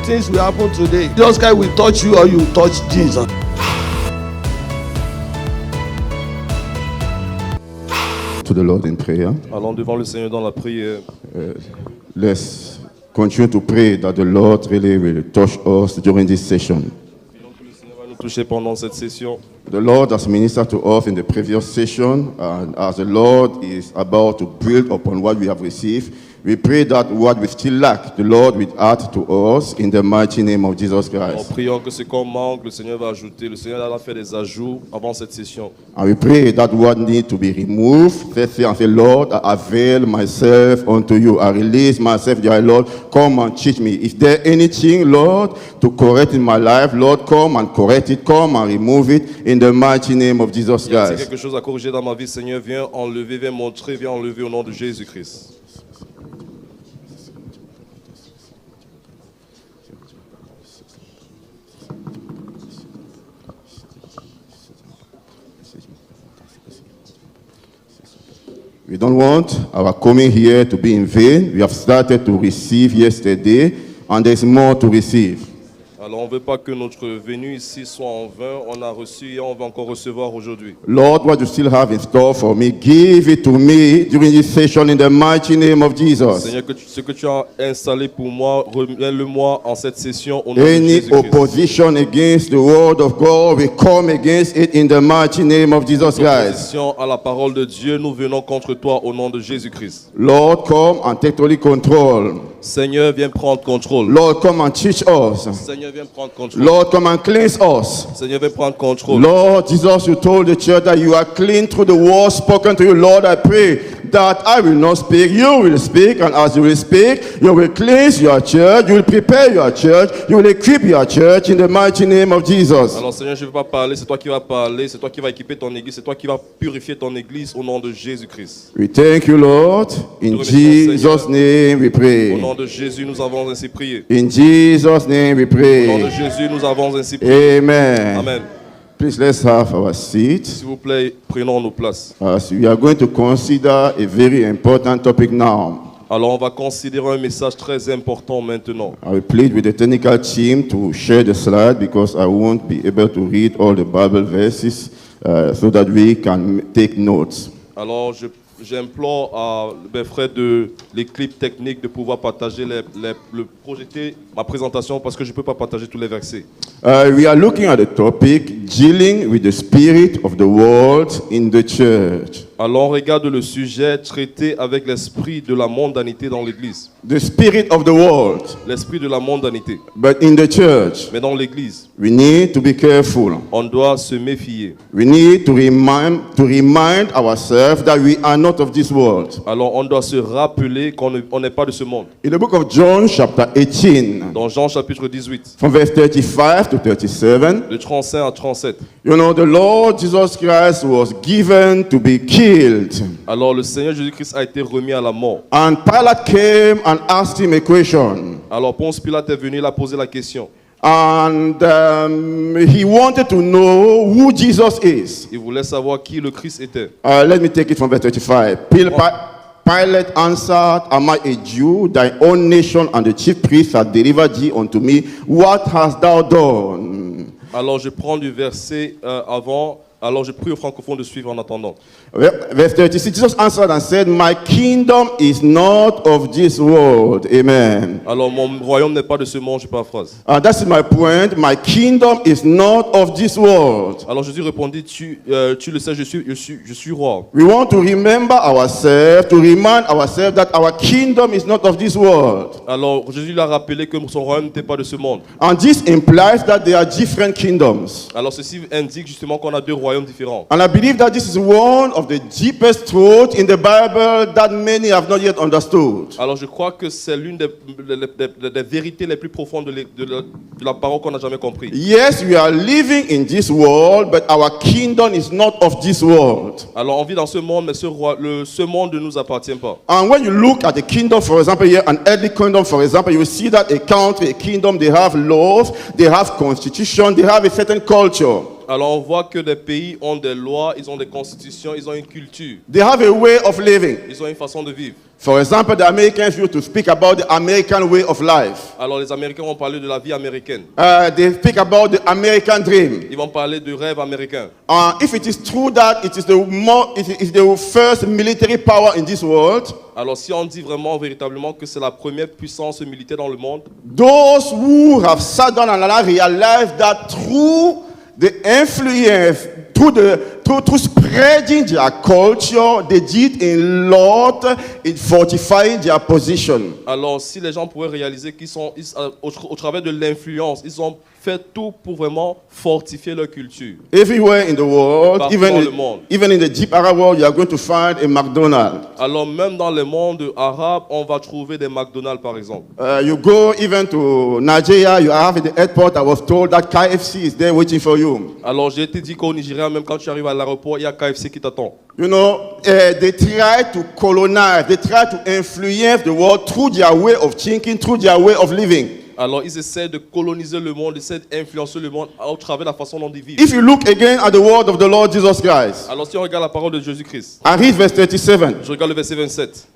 things will happen today. Jesus Christ will touch you or you touch Jesus. To the Lord in prayer. Allons devant le Seigneur dans la prière. Let's continue to pray that the Lord really will touch us during this session. Prions que le Seigneur va nous toucher pendant cette session. The Lord has ministered to us in the previous session, and as the Lord is about to build upon what we have received, we pray that what we still lack, the Lord will add to us in the mighty name of Jesus En Christ. priant que ce qu'on manque, le Seigneur va ajouter. Le Seigneur va faire des ajouts avant cette session. And we pray that what needs to be removed, let's say and say, Lord, I avail myself unto you. I release myself, dear Lord. Come and teach me. If there anything, Lord, to correct in my life, Lord, come and correct it. Come and remove it in the mighty name of Jesus Il y a Christ. quelque chose à corriger dans ma vie, Seigneur. Viens enlever, viens montrer, viens enlever au nom de Jésus-Christ. We don't want our coming here to be in vain. We have started to receive yesterday, and there's more to receive. Alors on ne veut pas que notre venue ici soit en vain. On a reçu et on va encore recevoir aujourd'hui. Lord, what you still have in store for me, give it to me during this session in the mighty name of Jesus. Seigneur, ce que tu as installé pour moi, remets-le-moi en cette session au nom de Any Jésus-Christ. opposition against the word of God, we come against it in the mighty name of Jesus Christ. Opposition à la parole de Dieu, nous venons contre toi au nom de Jésus-Christ. Lord, come and take total control. Seigneur, viens prendre contrôle. Lord, come and teach us. Seigneur, viens prendre contrôle. Lord, come and cleanse us. Seigneur, viens prendre contrôle. Lord Jesus, you told the church that you are clean through the word spoken to you. Lord, I pray that I will not speak, you will speak, and as you will speak, you will cleanse your church, you will prepare your church, you will equip your church in the mighty name of Jesus. Alors Seigneur, je ne vais pas parler, c'est toi qui vas parler, c'est toi qui vas équiper ton église, c'est toi qui vas purifier ton église au nom de Jésus-Christ. We thank you, Lord. In Jesus' name we Au pray. nom de Jésus, nous avons ainsi prié. In Jesus' name we Au nom de pray. Jésus, nous avons ainsi prié. Amen. Amen. Please let's have our seat. S'il vous plaît, prenons nos places. As we are going to consider a very important topic now. Alors on va considérer un message très important maintenant. I will plead with the technical team to share the slide because I won't be able to read all the Bible verses so that we can take notes. Alors j'implore à mes frères de l'équipe technique de pouvoir partager, projeter ma présentation parce que je ne peux pas partager tous les versets. We are looking at the topic dealing with the spirit of the world in the church. Alors on regarde le sujet traité avec l'esprit de la mondanité dans l'église. The spirit of the world. L'esprit de la mondanité. But in the church, Mais dans l'église, we need to be careful. on doit se méfier. We need to remind ourselves that we are not of this world. Alors on doit se rappeler qu'on n'est pas de ce monde. In the book of John, chapter 18, Dans Jean chapitre 18, from verse 35 to 37, de 35 à 37. you know, the Lord Jesus Christ was given to be killed. Alors le Seigneur Jésus-Christ a été remis à la mort. And Pilate came and asked him a question. Alors Ponce Pilate est venu, il a posé la question. And he wanted to know who Jesus is. Il voulait savoir qui le Christ était. Let me take it from verse 35. Pilate answered, Am I a Jew? Thy own nation and the chief priests have delivered thee unto me. What hast thou done? Alors je prends du verset avant. Alors je prie aux francophones de suivre en attendant. Verse 36, Jesus answered and said, My kingdom is not of this world. Amen. Alors mon royaume n'est pas de ce monde, je paraphrase. That's my point. My kingdom is not of this world. Alors Jésus répondit, tu le sais, je suis roi. We want to remember ourselves, to remind ourselves that our kingdom is not of this world. Alors Jésus l'a rappelé que son royaume n'était pas de ce monde. And this implies that there are different kingdoms. Alors ceci indique justement qu'on a deux royaumes différents. And I believe that this is one of the deepest truths in the Bible that many have not yet understood. Alors je crois que c'est l'une des vérités les plus profondes de la parole qu'on n'a jamais compris. Yes, we are living in this world, but our kingdom is not of this world. Alors on vit dans ce monde, mais ce monde ne nous appartient pas. And when you look at the kingdom, for example, here, an earthly kingdom, for example, you will see that a country, a kingdom, they have laws, they have constitution, they have a certain culture. Alors on voit que les pays ont des lois, ils ont des constitutions, ils ont une culture, They have a way of living. ils ont une façon de vivre. For example, the Americans used to speak about the American way of life. Alors les Américains vont parler de la vie américaine. They speak about the American dream. Ils vont parler du rêve américain. If it is true that it is the first military power in this world, Alors si on dit vraiment, véritablement que c'est la première puissance militaire dans le monde, those who have sat down and realized that through the influence, through spreading their culture, they did a lot in fortifying their position. alors si les gens pourraient réaliser au travers de l'influence, ils ont fait tout pour vraiment fortifier leur culture. Everywhere in the world, Partout dans le monde. even in the deep Arab world, you are going to find a McDonald's. Alors même dans le monde arabe, on va trouver des McDonald's par exemple. You go even to Nigeria, you have at the airport, I was told that KFC is there waiting for you. Alors j'ai été dit qu'au Nigeria, même quand tu arrives à l'aéroport, il y a KFC qui t'attend. You know, they try to colonize, they try to influence the world through their way of thinking, through their way of living. Alors ils essaient de coloniser le monde, ils essaient d'influencer le monde au travers de la façon dont ils vivent. If you look again at the word of the Lord Jesus Christ, Alors si on regarde la parole de Jésus-Christ, and read verse 37. je regarde le verset 27.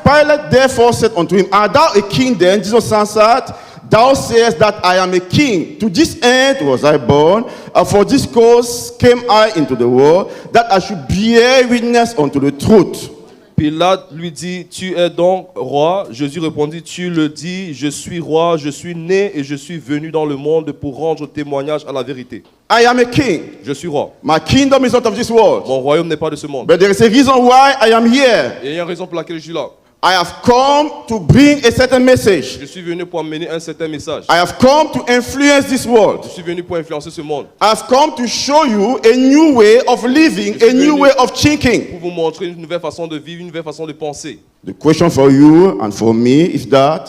Pilate therefore said unto him, Art thou a king then? Jesus answered, Thou sayest that I am a king. To this end was I born, and for this cause came I into the world, that I should bear witness unto the truth. Pilate lui dit, tu es donc roi? Jésus répondit, tu le dis, je suis roi, je suis né et je suis venu dans le monde pour rendre témoignage à la vérité. I am a king. Je suis roi. My kingdom is not of this world. Mon royaume n'est pas de ce monde. But there is a reason why I am here. Et il y a une raison pour laquelle je suis là. I have come to bring a certain message. Je suis venu pour amener un certain message. I have come to influence this world. Je suis venu pour influencer ce monde. I have come to show you a new way of living, a new way of thinking. Pour vous montrer une nouvelle façon de vivre, une nouvelle façon de penser. The question for you and for me is that,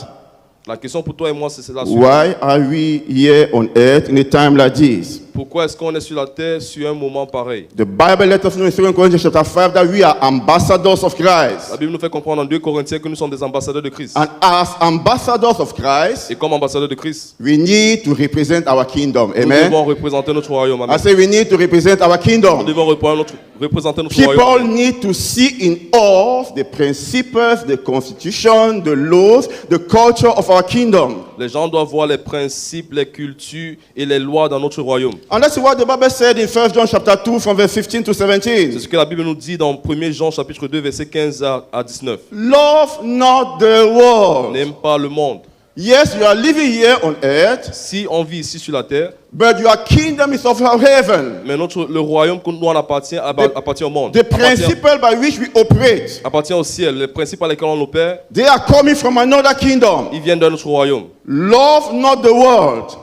La question pour toi et moi, c'est la suivante. why are we here on earth in a time like this? Pourquoi est-ce qu'on est sur la terre sur un moment pareil? The Bible let us know in 2 Corinthians chapter 5 that we are ambassadors of Christ. La Bible nous fait comprendre en 2 Corinthiens que nous sommes des ambassadeurs de Christ. And as ambassadors of Christ, Et comme ambassadeurs de Christ, we need to represent our kingdom. nous Amen. devons représenter notre royaume. Amen. I say we need to represent our Nous kingdom. devons représenter notre People royaume. need to see in us the principles, the constitution, the laws, the culture of our kingdom. Les gens doivent voir les principes, les cultures et les lois dans notre royaume. And that's what the Bible said in 1 John chapter 2 from verse 15 to C'est 17. ce que la Bible nous dit dans 1 Jean chapitre 2 verset 15 à 19. Love not the world. N'aime pas le monde. Yes, you are living here on earth, Si on vit ici sur la terre, but your kingdom is of heaven. mais le royaume que nous on appartient au monde. The principle by which we operate, Appartient au ciel. Les principes par lesquels on opère, they are coming from another kingdom. ils viennent de notre royaume. Love not the world.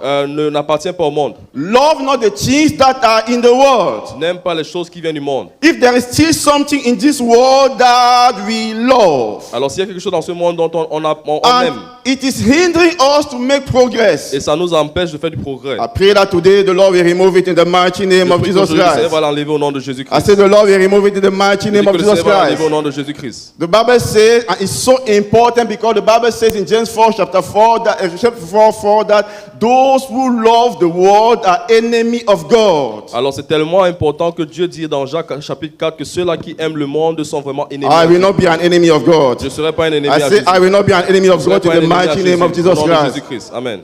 N'appartient pas au monde. Love not the things that are in the world. N'aime pas les choses qui viennent du monde. If there is still something in this world that we love, Alors s'il y a quelque chose dans ce monde dont on and aime, it is hindering us to make progress, et ça nous empêche de faire du progrès. I pray that today the Lord will remove it in the mighty name Je of prie Jesus qu'aujourd'hui, le Seigneur Christ. va l'enlever au nom de I Jésus-Christ. say the Lord will remove it in the mighty Je name dis of que le Jesus Seigneur va l'enlever au Christ. nom de Jésus-Christ. The Bible says, and it's so important because the Bible says in James 4 chapter 4 that, chapter 4 that those who love the world are enemy of God. Alors c'est tellement important que Dieu dit dans Jacques chapitre 4 que ceux-là qui aiment le monde sont vraiment ennemis. I à will Dieu. not be an enemy of God. Je ne serai pas un ennemi I à say Jésus. I will not be an enemy of Je serai God in pas un the ennemi à mighty name of Jésus. Au Jesus nom de Christ. Jésus-Christ. Amen.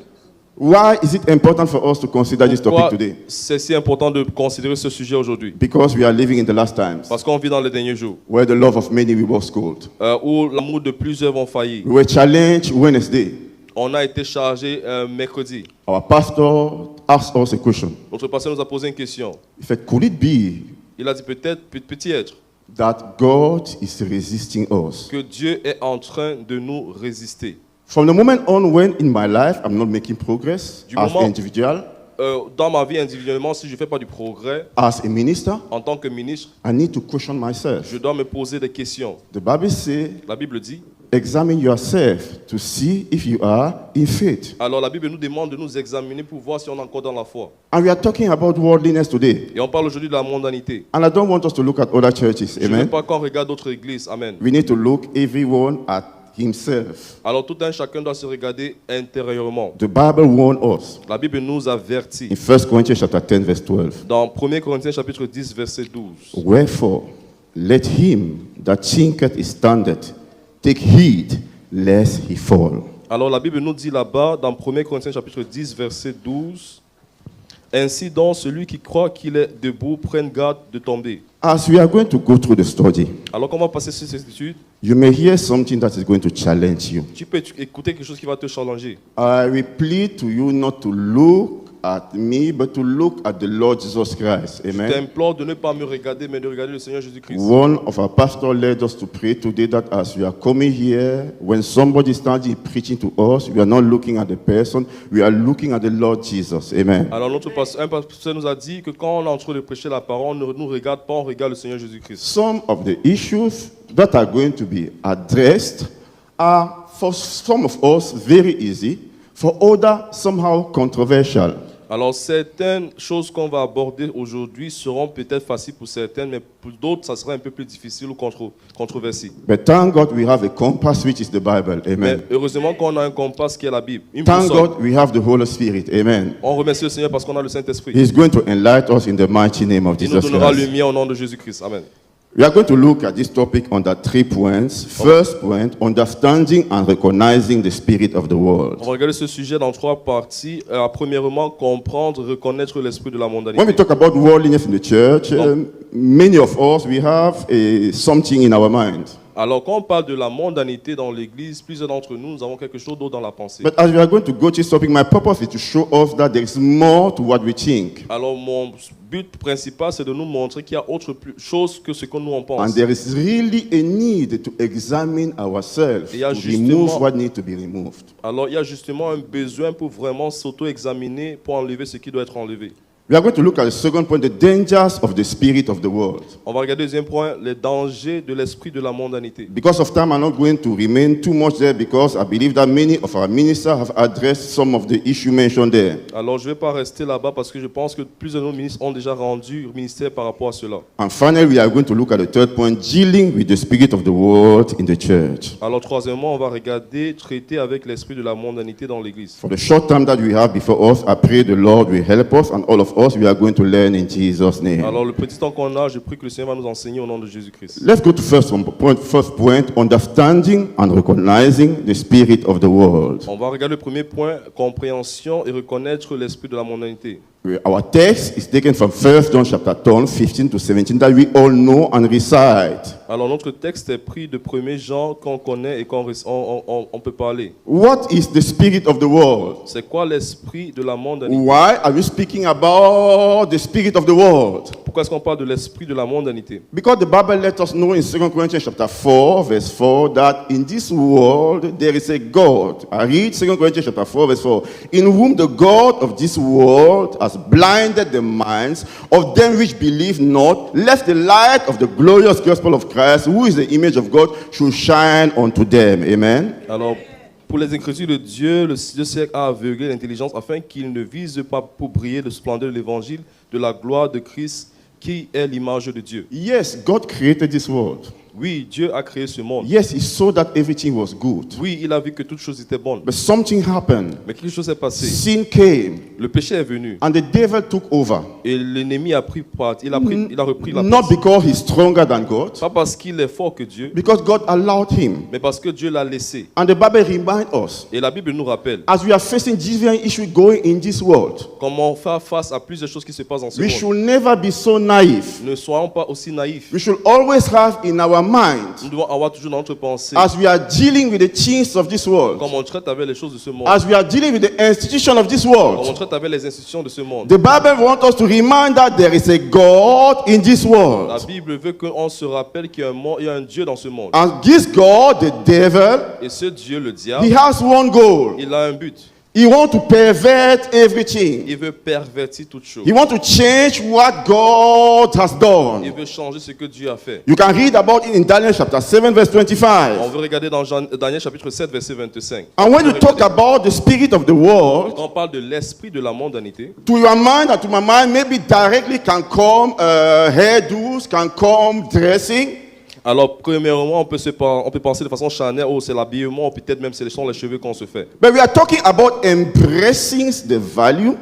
Why is it important for us to consider this topic Pourquoi today? c'est si important de considérer ce sujet aujourd'hui? Because we are living in the last times Parce qu'on vit dans les derniers jours where the love of many was cold. où l'amour de plusieurs vont faillir. We were challenged Wednesday. On a été chargé mercredi. Our pastor asked us a question. Notre pasteur nous a posé une question. He said, could it be Il a dit peut-être être that God is resisting us? que Dieu est en train de nous résister. From the moment on when in my life I'm not making progress Du as moment- an individual, Dans ma vie individuellement, si je ne fais pas du progrès, as a minister, en tant que ministre, I need to question myself. je dois me poser des questions. The Bible says, La Bible dit, examine yourself to see if you are in faith. alors la Bible nous demande de nous examiner pour voir si on est encore dans la foi. And we are talking about worldliness today. Et on parle aujourd'hui de la mondanité. And I don't want us to look at other churches. Je ne veux Amen. pas qu'on regarde d'autres églises. Amen. We need to look everyone at himself. Alors tout un chacun doit se regarder intérieurement. The Bible warns us La Bible nous avertit in 1 Corinthians chapter 10 verse 12. dans 1 Corinthiens chapitre 10 verset 12. Wherefore, let him that thinketh he standeth take heed lest he fall. Alors la Bible nous dit là-bas dans 1 Corinthiens chapitre 10 verset 12, ainsi donc celui qui croit qu'il est debout prenne garde de tomber. As we are going to go through the study, Alors qu'on va passer sur cette étude, you may hear something that is going to challenge you. tu peux écouter quelque chose qui va te challenger. I will plead to you not to look at me, but to look at the Lord Jesus Christ. Je Amen. t'implore de ne pas me regarder, mais de regarder le Seigneur Jésus-Christ. One of our pastors led us to pray today that as we are coming here, when somebody starts preaching to us, we are not looking at the person, we are looking at the Lord Jesus. Amen. Alors un pasteur nous a dit que quand on est en train de prêcher la parole, on ne nous regarde pas, on regarde le Seigneur Jésus-Christ. Some of the issues that are going to be addressed are for some of us very easy, for others somehow controversial. Alors certaines choses qu'on va aborder aujourd'hui seront peut-être faciles pour certaines, mais pour d'autres, ça sera un peu plus difficile ou controversé. But thank God we have a compass which is the Bible. Mais Amen. heureusement qu'on a un compas qui est la Bible. Une Thank boussole. God we have the Holy Spirit. Amen. On remercie le Seigneur parce qu'on a le Saint-Esprit. He's going to enlighten us in the mighty name of Il nous Jesus donnera Christ. lumière au nom de Jésus-Christ. Amen. We are going to look at this topic under 3 points. First point, understanding and recognizing the spirit of the world. On va regarder ce sujet dans 3 parties. Premièrement, comprendre, reconnaître l'esprit de la When we mondanité. talk about worldliness in the church, many of us, we have something in our mind. Alors, quand on parle de la mondanité dans l'Église, plusieurs d'entre nous, nous avons quelque chose d'autre dans la pensée. But as we are going to go to this topic, my purpose is to show us that there is more to what we think. Alors, mon but principal, c'est de nous montrer qu'il y a autre chose que ce que nous en And pense. there is really a need to examine ourselves, Il y a to justement- remove what needs to be removed. Alors, il y a justement un besoin pour vraiment s'auto-examiner, pour enlever ce qui doit être enlevé. We are going to look at the second point, the dangers of the spirit of the world. On va regarder le deuxième point, les dangers de l'esprit de la mondanité. Because of time, I'm not going to remain too much there because I believe that many of our ministers have addressed some of the issues mentioned there. Alors, je ne vais pas rester là-bas parce que je pense que plusieurs de nos ministres ont déjà rendu ministère par rapport à cela. And finally, we are going to look at the third point, dealing with the spirit of the world in the church. Alors, troisièmement, on va regarder, traiter avec l'esprit de la mondanité dans l'Église. For the short time that we have before us, I pray the Lord will help us, and all of us, we are going to learn in Jesus' name. Alors, le petit temps qu'on a, je prie que le Seigneur va nous enseigner au nom de Jésus-Christ. Let's go to first point, understanding and recognizing the spirit of the world. On va regarder le premier point, compréhension et reconnaître l'esprit de la mondanité. Our text is taken from 1 John chapter 10, 15 to 17, that we all know and recite. Alors, notre texte est pris de 1er Jean qu'on connaît et on peut parler. What is the spirit of the world? C'est quoi l'esprit de la mondanité? Why are we speaking about the spirit of the world? Pourquoi est-ce qu'on parle de l'esprit de la mondanité? Because the Bible let us know in 2 Corinthians chapter 4, verse 4, that in this world there is a God. I read 2 Corinthians chapter 4, verse 4. In whom the God of this world has blinded the minds of them which believe not, lest the light of the glorious gospel of Christ, who is the image of God, should shine unto them. Amen. Alors, pour les Écritures de Dieu, le siècle a aveuglé l'intelligence afin qu'il ne vise pas pour briller de splendeur de l'évangile, de la gloire de Christ, qui est l'image de Dieu. Yes, God created this world. Oui, Dieu a créé ce monde. Yes, He saw that everything was good. Oui, il a vu que toutes choses étaient bonnes. But something happened. Mais quelque chose s'est passé. Sin came, Le péché est venu and the devil took over. et l'ennemi a pris part. Il a repris la Not place. because he's stronger than God, Pas parce qu'il est fort que Dieu, because God allowed him. mais parce que Dieu l'a laissé. And the Bible reminds us, Et la Bible nous rappelle as we are facing different issues going in this world, comment faire face à plusieurs choses qui se passent dans ce we monde. should never be so naive. Ne soyons pas aussi naïfs. We should always have in our mind, Nous devons avoir toujours dans notre pensée, as we are dealing with the things of this world, comme on traite avec les choses de ce monde, as we are dealing with the institution of this comme on world, traite avec les institutions de ce monde. the Bible wants us to remind that there is a God in this La world. Bible veut qu'on se rappelle qu'il y a il y a un Dieu dans ce monde. And this God, the devil, Et ce Dieu, le he diable, has one goal. il a un but. He wants to pervert everything. Il veut pervertir toutes choses. He wants to change what God has Il done. veut changer ce que Dieu a fait. You can read about it in Daniel chapter 7, verse On 25. veut regarder dans Daniel chapitre 7, verset 25. And when you talk about the spirit of the world, Quand on parle de l'esprit de la mondanité, to your mind and to my mind, maybe directly can come hairdos, can come dressing. Alors, premièrement, on peut penser de façon charnelle, oh, c'est l'habillement, ou peut-être même c'est les cheveux qu'on se fait. But we are talking about embracing the value,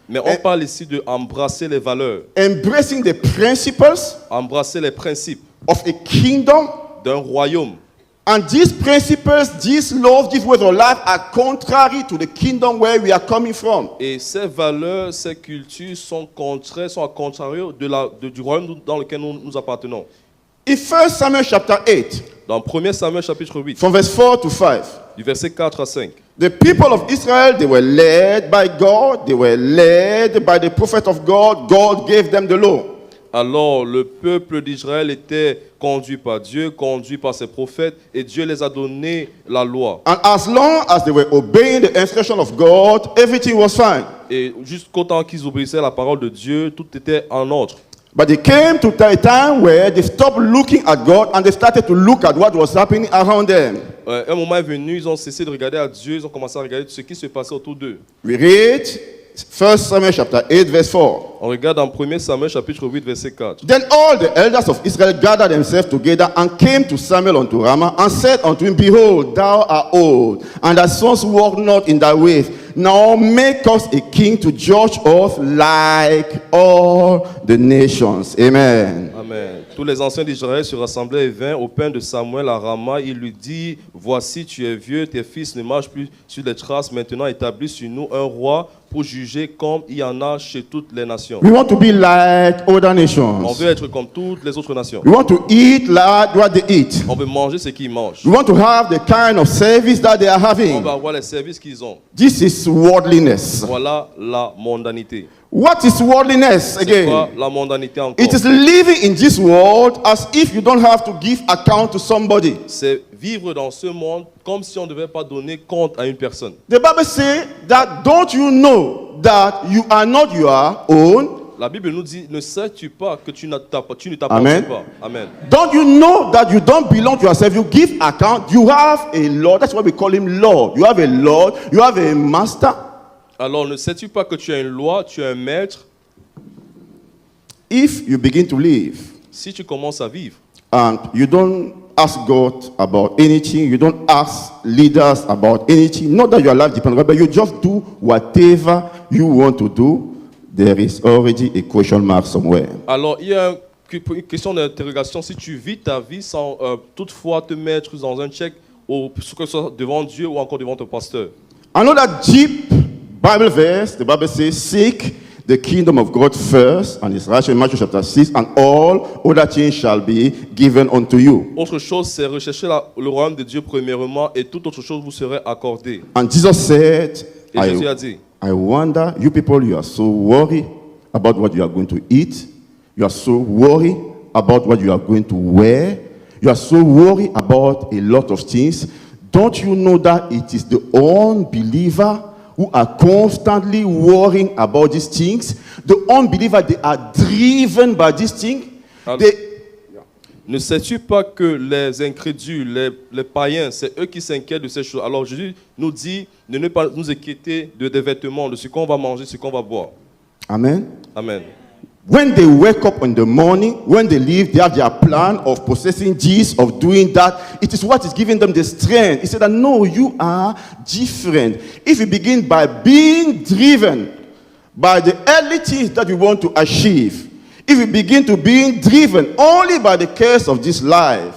Mais on parle ici de embrasser les valeurs, embracing the principles embrasser les principes of a kingdom. d'un royaume. And these principles, these laws, these ways of life are contrary to the kingdom where we are coming from. Et ces valeurs, ces cultures sont contraires, sont à contrario du royaume dans lequel nous appartenons. In 1 Samuel chapter 8, Dans 1 Samuel chapitre 8, from verse 4 to 5, du verset 4 à 5, the people of Israel, they were led by God, they were led by the prophet of God. God gave them the law. alors le peuple d'Israël était conduit par Dieu, conduit par ses prophètes, et Dieu les a donné la loi. And as long as they were obeying the instruction of God, everything was fine. Et jusqu'au temps qu'ils obéissaient à la parole de Dieu, tout était en ordre. But they came to a time where they stopped looking at God and they started to look at what was happening around them. Un moment est venu, ils ont cessé de regarder à Dieu, ils ont commencé à regarder ce qui se passait autour d'eux. We read 1 Samuel chapter 8 verse 4. On regarde en 1 Samuel chapitre 8 verset 4. Then all the elders of Israel gathered themselves together and came to Samuel unto Ramah and said unto him, Behold, thou art old, and thy sons walk not in thy ways. Now make us a king to judge us like all the nations. Amen. Amen. Tous les anciens d'Israël se rassemblaient et vinrent au pain de Samuel à Rama. Il lui dit, voici, tu es vieux, tes fils ne marchent plus sur les traces. Maintenant, établis sur nous un roi pour juger comme il y en a chez toutes les nations. We want to be like other On nations. veut être comme toutes les autres nations. We want to eat like what they eat. On veut manger ce qu'ils mangent. We want to have the kind of service that they are On having. va avoir les services qu'ils ont. This is worldliness. Voilà la mondanité. What is worldliness C'est quoi again? la mondanité encore? It is living in this world as if you don't have to give account to somebody. C'est vivre dans ce monde comme si on ne devait pas donner compte à une personne. The Bible says that don't you know that you are not your own? La Bible nous dit, ne sais-tu pas que tu ne Amen. t'appartiens pas? Amen. Don't you know that you don't belong to yourself? You give account. You have a Lord. That's why we call him Lord. You have a Lord. You have a master. Alors ne sais-tu pas que tu as une loi, tu as un maître? If you begin to live Si tu commences à vivre and you don't ask God about anything, you don't ask leaders about anything, not that your life depends on God, but you just do whatever you want to do, there is already a question mark somewhere. alors il y a une question d'interrogation. Si tu vis ta vie sans toutefois te mettre dans un check, que ce soit devant Dieu ou encore devant ton pasteur. Another deep Bible verse, the Bible says, seek the kingdom of God first and his righteousness, Matthew chapter 6, and all other things shall be given unto you. Autre chose, c'est rechercher le royaume de Dieu premièrement et toute autre chose vous serait accordée. And Jesus said, Et Jésus a dit, I wonder, you people, you are so worried about what you are going to eat. You are so worried about what you are going to wear. You are so worried about a lot of things. Don't you know that it is the unbeliever who are constantly worrying about these things? The unbeliever, they are driven by these things. ne sais-tu pas que les incrédules, les païens, c'est eux qui s'inquiètent de ces choses? Alors Jésus nous dit de ne pas nous inquiéter des vêtements, de ce qu'on va manger, ce qu'on va boire. Amen. Amen. When they wake up in the morning, when they leave, they have their plan of possessing this, of doing that. It is what is giving them the strength. He said that, no, you are different. If you begin by being driven by the early things that you want to achieve, if you begin to being driven only by the cares of this life,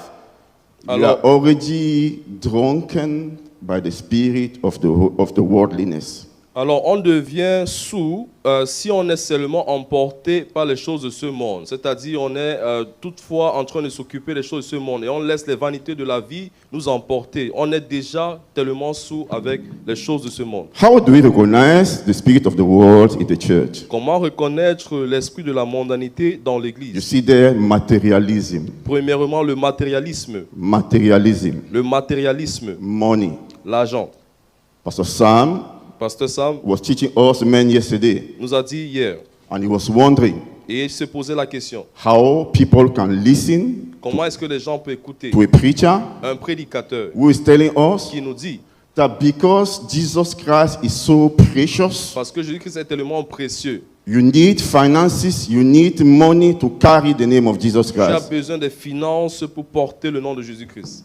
you are already drunken by the spirit of the worldliness. Alors on devient sourd si on est seulement emporté par les choses de ce monde. C'est-à-dire on est toutefois en train de s'occuper des choses de ce monde et on laisse les vanités de la vie nous emporter. On est déjà tellement sourd avec les choses de ce monde. How do we recognize the spirit of the world in the church? Comment reconnaître l'esprit de la mondanité dans You l'église? see there, materialism. Premièrement, le matérialisme. Materialism. Le matérialisme, Money. l'argent. Pastor Sam Pasteur Sam was teaching us men yesterday, nous a dit hier, and he was wondering et il se posait la question, how people can listen comment est-ce que les gens peuvent écouter to a preacher un prédicateur who is telling us qui nous dit, that because Jesus Christ is so precious, parce que Jésus-Christ est tellement précieux, You need finances, you need money to carry the name of Jesus Tu as Christ. besoin des finances pour porter le nom de Jésus-Christ.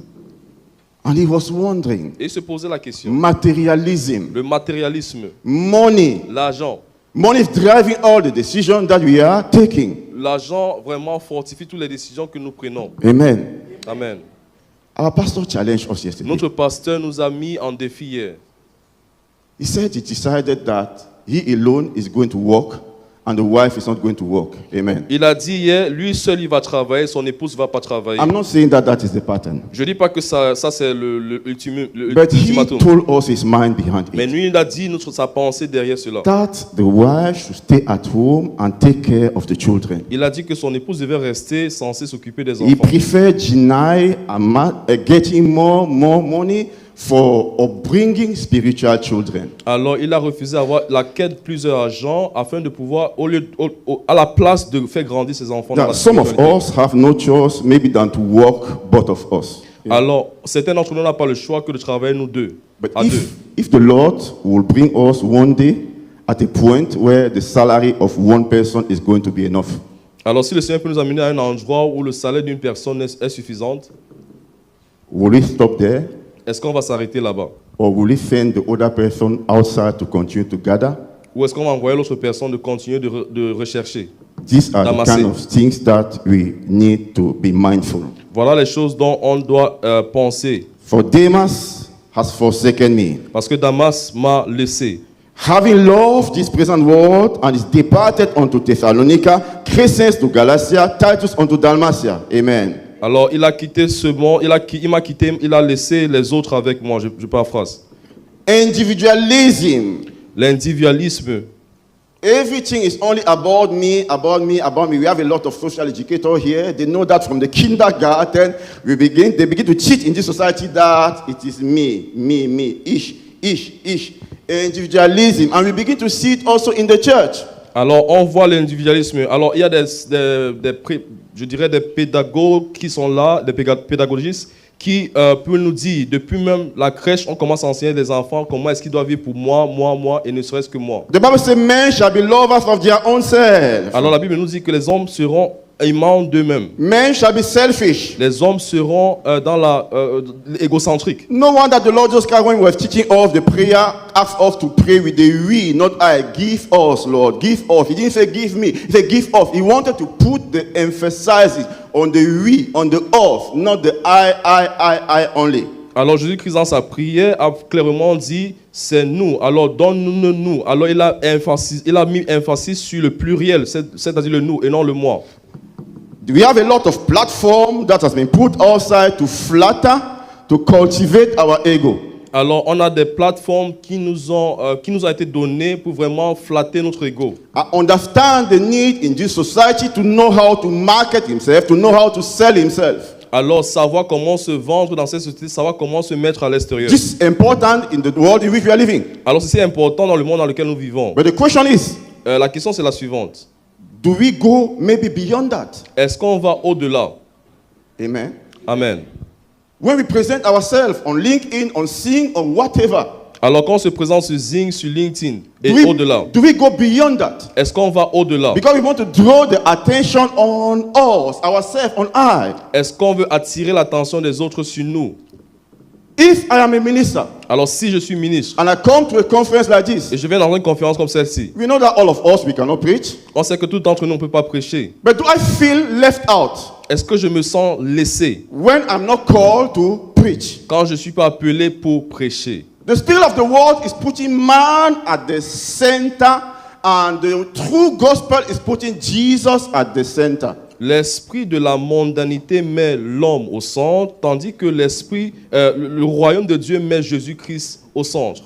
And he was wondering, Et il se posait la question. materialism, Le matérialisme, money. l'argent. Money is driving all the decisions that we are taking. L'argent vraiment fortifie toutes les décisions que nous prenons. Amen. Amen. Our pastor challenged us yesterday. Notre pasteur nous a mis en défi hier. He said he decided that he alone is going to work and the wife is not going to work. Amen. Il a dit hier, lui seul il va travailler, son épouse ne va pas travailler. I'm not saying that that is the pattern. Je ne dis pas que ça c'est le But he ultimatum. told us his mind behind Mais it. lui, il a dit sa pensée derrière cela. That the wife should stay at home and take care of the children. Il a dit que son épouse devait rester censée s'occuper des He enfants. preferred deny getting more money for upbringing spiritual children. Alors, il a refusé d'avoir la quête plusieurs agents afin de pouvoir, à la place de faire grandir ses enfants. Dans Now, la some of spiritualité. us have no choice maybe than to work, both of us. Alors, certains d'entre nous n'ont pas le choix que de travailler nous deux. But À deux. if the Lord will bring us one day at a point where the salary of one person is going to be enough, Alors, si le Seigneur peut nous amener à un endroit où le salaire d'une personne est suffisant, will we stop there est-ce qu'on va s'arrêter là-bas? or will we send the other person outside to continue to gather? Ou est-ce qu'on va envoyer l'autre personne de continuer de rechercher? These are the Damascus. kind of things that we need to be mindful. Voilà les choses dont on doit penser. For Demas has forsaken me, Parce que Damas m'a laissé. having loved this present world, and is departed unto Thessalonica, Crescens to Galatia, Titus unto Dalmatia. Amen. Alors, il a quitté ce monde, il m'a quitté, il a laissé les autres avec moi. Je paraphrase. Individualism. L'individualisme. Everything is only about me, about me, about me. We have a lot of social educators here. They know that from the kindergarten, they begin to teach in this society that it is me, ish. Individualism. And we begin to see it also in the church. Alors, on voit l'individualisme. Alors, il y a je dirais des pédagogues qui sont là, des pédagogistes, qui peuvent nous dire, depuis même la crèche, on commence à enseigner des enfants comment est-ce qu'ils doivent vivre pour moi, et ne serait-ce que moi. The Bible says men shall be lovers of their own self. Alors, la Bible nous dit que les hommes seront aimants d'eux-mêmes. Men shall be selfish. Les hommes seront dans égocentrique. No wonder the Lord Jesus Christ, when he was teaching us the prayer, asked us to pray with the we, not I. Give us, Lord. Give us. He didn't say give me. He said give us. He wanted to put the emphasis on the we, on the us, not the I only. Alors Jésus-Christ dans sa prière a clairement dit c'est nous. Alors donne-nous. Alors il a mis emphasis sur le pluriel, c'est-à-dire le nous et non le moi. We have a lot of platform that has been put outside to flatter, to cultivate our ego. Alors on a des plateformes qui nous ont été données pour vraiment flatter notre ego. I understand the need in this society to know how to market himself, to know how to sell himself. Alors savoir comment se vendre dans cette société, savoir comment se mettre à l'extérieur. This is important in the world in which we are living. Alors c'est important dans le monde dans lequel nous vivons. But the question is, La question c'est la suivante. do we go maybe beyond that? Est-ce qu'on va au-delà? Amen. Amen. When we present ourselves on LinkedIn, on Sing, or whatever, Alors quand on se présente sur Zing, sur LinkedIn et au-delà, do we go beyond that? est-ce qu'on va au-delà? Because we want to draw the attention on us, ourselves, on I. Est-ce qu'on veut attirer l'attention des autres sur nous? If I am a minister Alors si je suis ministre and I come to a conference like et this, je viens dans une conférence comme celle-ci, we know that all of us, we cannot preach. on sait que tout d'entre nous ne peut pas prêcher. But do I feel left out Est-ce que je me sens laissé when I'm not called to preach? quand je ne suis pas appelé pour prêcher? The spirit of the world is putting man at the center, and the true gospel is putting Jesus at the center. L'esprit de la mondanité met l'homme au centre, tandis que le royaume de Dieu met Jésus-Christ au centre.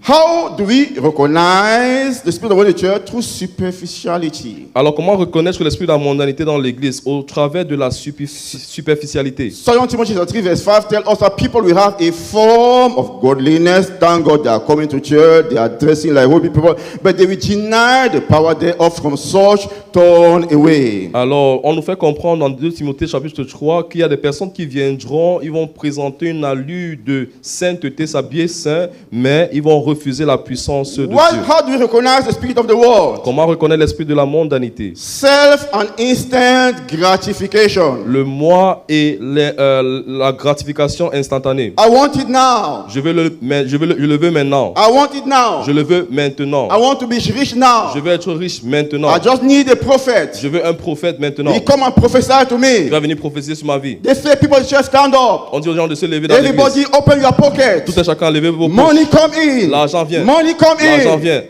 How do we recognize the spirit of the church? Through superficiality. Alors comment reconnaître l'esprit de la mondanité dans l'église? Au travers de la superficialité. 2 Timothy 3 verse 5 tells us that people will have a form of godliness. Thank God they are coming to church, they are dressing like holy people, but they will deny the power thereof. From such turn away. Alors, on nous fait comprendre dans 2 Timothée chapitre 3 qu'il y a des personnes qui viendront, ils vont présenter une allure de sainteté, s'habiller saint, mais ils vont refuser refuser la puissance de Dieu. How do we recognize the spirit of the world? Comment reconnaître l'esprit de la mondanité? Self and instant gratification. Le moi et la gratification instantanée. I want it now. Je le veux maintenant. I want it now. Je le veux maintenant. I want to be rich now. Je veux être riche maintenant. I just need a prophet. Je veux un prophète maintenant. He come and prophesy to Il me. va venir prophétiser sur ma vie. They say, people just stand up. On dit aux gens de se lever dans l'église. Everybody open your pocket. Tout un chacun levez vos poches. Money come in. L'argent vient. Money come L'argent in. vient.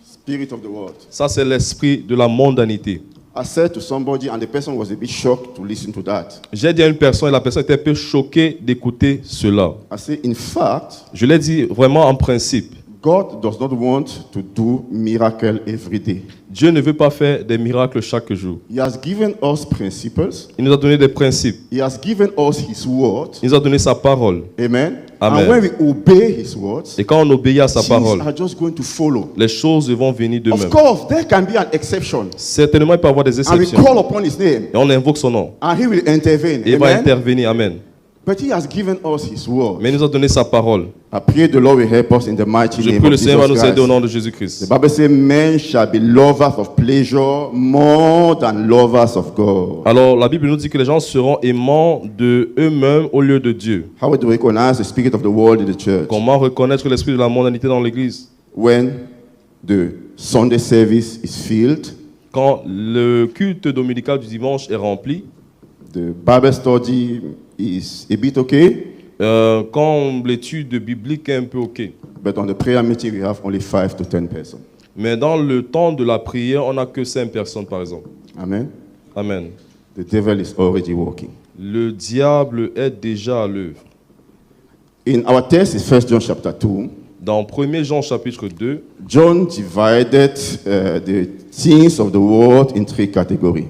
Spirit of the world. Ça, c'est l'esprit de la mondanité. I said to somebody, and the person was a bit shocked to listen to that. J'ai dit à une personne et la personne était un peu choquée d'écouter cela. I said, in fact, Je l'ai dit vraiment en principe. God does not want to do miracle every day. Dieu ne veut pas faire des miracles chaque jour. He has given us principles. Il nous a donné des principes. He has given us His word. Il nous a donné sa parole. Amen. Amen. And when we obey His words, Et quand on obéit à sa things parole, are just going to follow. les choses vont venir Of d'eux-mêmes. course, there can be an exception. Certainement, il peut y avoir des And we exceptions. call upon His name. Et on invoque son nom. And He will intervene. Et il va Amen. intervenir. Amen. But He has given us His word. Mais il nous a donné sa parole. I pray the Lord will help us in the mighty Je name prie of le Seigneur va Jesus nous aider au Christ. nom de The Jésus-Christ. Bible says, men shall be lovers of pleasure more than lovers of God. Alors, la Bible nous dit que les gens seront aimants de eux-mêmes au lieu de Dieu. How do we recognize the spirit of the world in the church? Comment reconnaître l'esprit de la mondanité dans l'Église? When the Sunday service is filled, Quand le culte dominical du dimanche est rempli, the Bible study is a bit okay, quand l'étude biblique est un peu OK. but on the prayer meeting we have only 5 to 10 persons. Mais dans le temps de la prière, on n'a que 5 personnes, par exemple. Amen. Amen. The devil is already working. Le diable est déjà à l'œuvre. In our text is 1 John chapter 2. Dans 1 Jean chapitre 2, John divided the things of the world in 3 categories.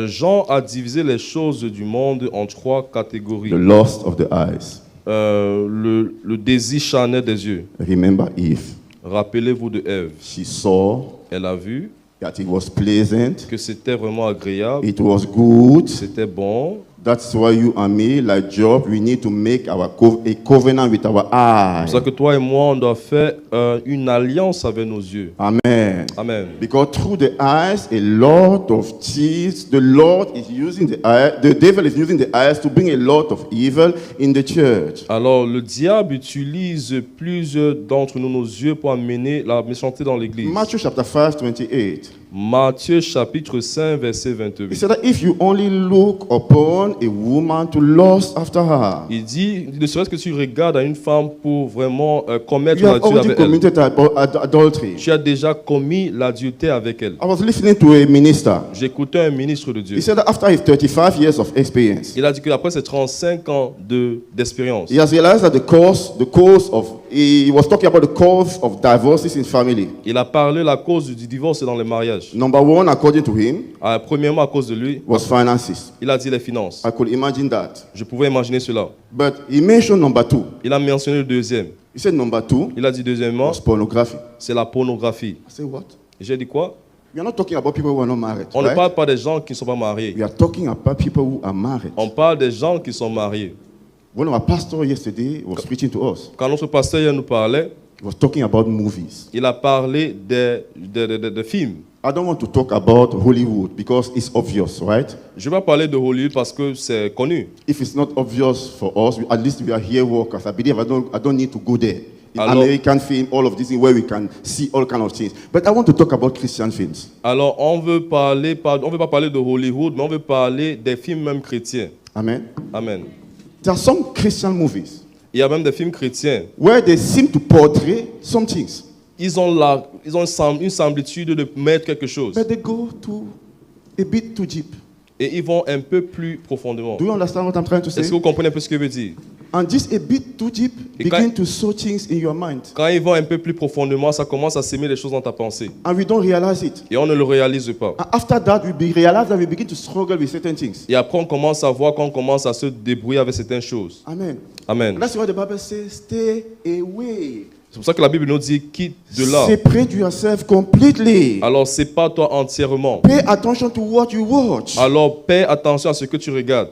Jean a divisé les choses du monde en 3 catégories. The lust of the eyes. Le désir charnel des yeux. Remember Eve. Rappelez-vous de Ève. She saw Elle a vu that it was pleasant, que c'était vraiment agréable, it was good. c'était bon. That's why you and me, like Job, we need to make a covenant with our eyes. C'est pour ça que toi et moi, on doit faire une alliance avec nos yeux. Amen. Amen. Because through the eyes, a lot of things, the Lord is using the eye, the devil is using the eyes to bring a lot of evil in the church. Alors, le diable utilise plusieurs d'entre nous, nos yeux, pour amener la méchanceté dans l'église. Matthew chapter 5, 28. Matthieu chapitre 5, verset He 28. said that if you only look upon a woman to lust after her, Il dit, ne serait-ce que tu regardes à une femme pour vraiment commettre you have l'adultère already avec elle, committed adultery. tu as déjà commis l'adultère avec elle. I was listening to a minister. J'écoutais un ministre de Dieu. He said that after his 35 years of experience, Il a dit qu'après ses 35 ans d'expérience, he has realized that he was talking about the cause of divorces in family. il a parlé la cause du divorce dans les mariages. Number one, according to him, Premièrement, à cause de lui, was finances. il a dit les finances. I could imagine that. Je pouvais imaginer cela. But he mentioned number two. Il a mentionné le deuxième. He said number two Il a dit deuxièmement, was pornography. c'est la pornographie. I said, what? J'ai dit quoi? We are not talking about people who are not married. On ne Right? parle pas des gens qui ne sont pas mariés. We are talking about people who are married. On parle des gens qui sont mariés. One of our pastors yesterday was preaching to us. Quand notre pasteur hier nous parlait, He was talking about movies. il a parlé des films. I don't want to talk about Hollywood because it's obvious, right? Je vais pas parler de Hollywood parce que c'est connu. If it's not obvious for us, at least we are here workers. I believe I don't need to go there. In Alors- American film, all of this thing where we can see all kind of things. But I want to talk about Christian films. Alors, on veut pas parler de Hollywood, mais on veut parler des films même chrétiens. Amen. Amen. There are some Christian movies Il y a même des films chrétiens. where they seem to portray some things, Ils ont une similitude de mettre quelque chose. but they go to a bit too deep. Et ils vont un peu plus profondément. Do you understand what I'm trying to Est-ce say? que vous comprenez un peu ce que je veux dire? And just a bit too deep Et begin quand- to sow things in your mind, Quand ils vont un peu plus profondément, ça commence à s'aimer les choses dans ta pensée. and we don't realize it. Et on ne le réalise pas. And after that, realize that we begin to struggle with certain things. Et après, on commence à voir qu'on commence à se débrouiller avec certaines choses. Amen. Amen. And that's why the Bible says, stay away. C'est pour ça que la Bible nous dit quitte de là. Separate yourself completely. Alors, sépare-toi entièrement. Pay attention to what you watch. Alors, paie attention à ce que tu regardes.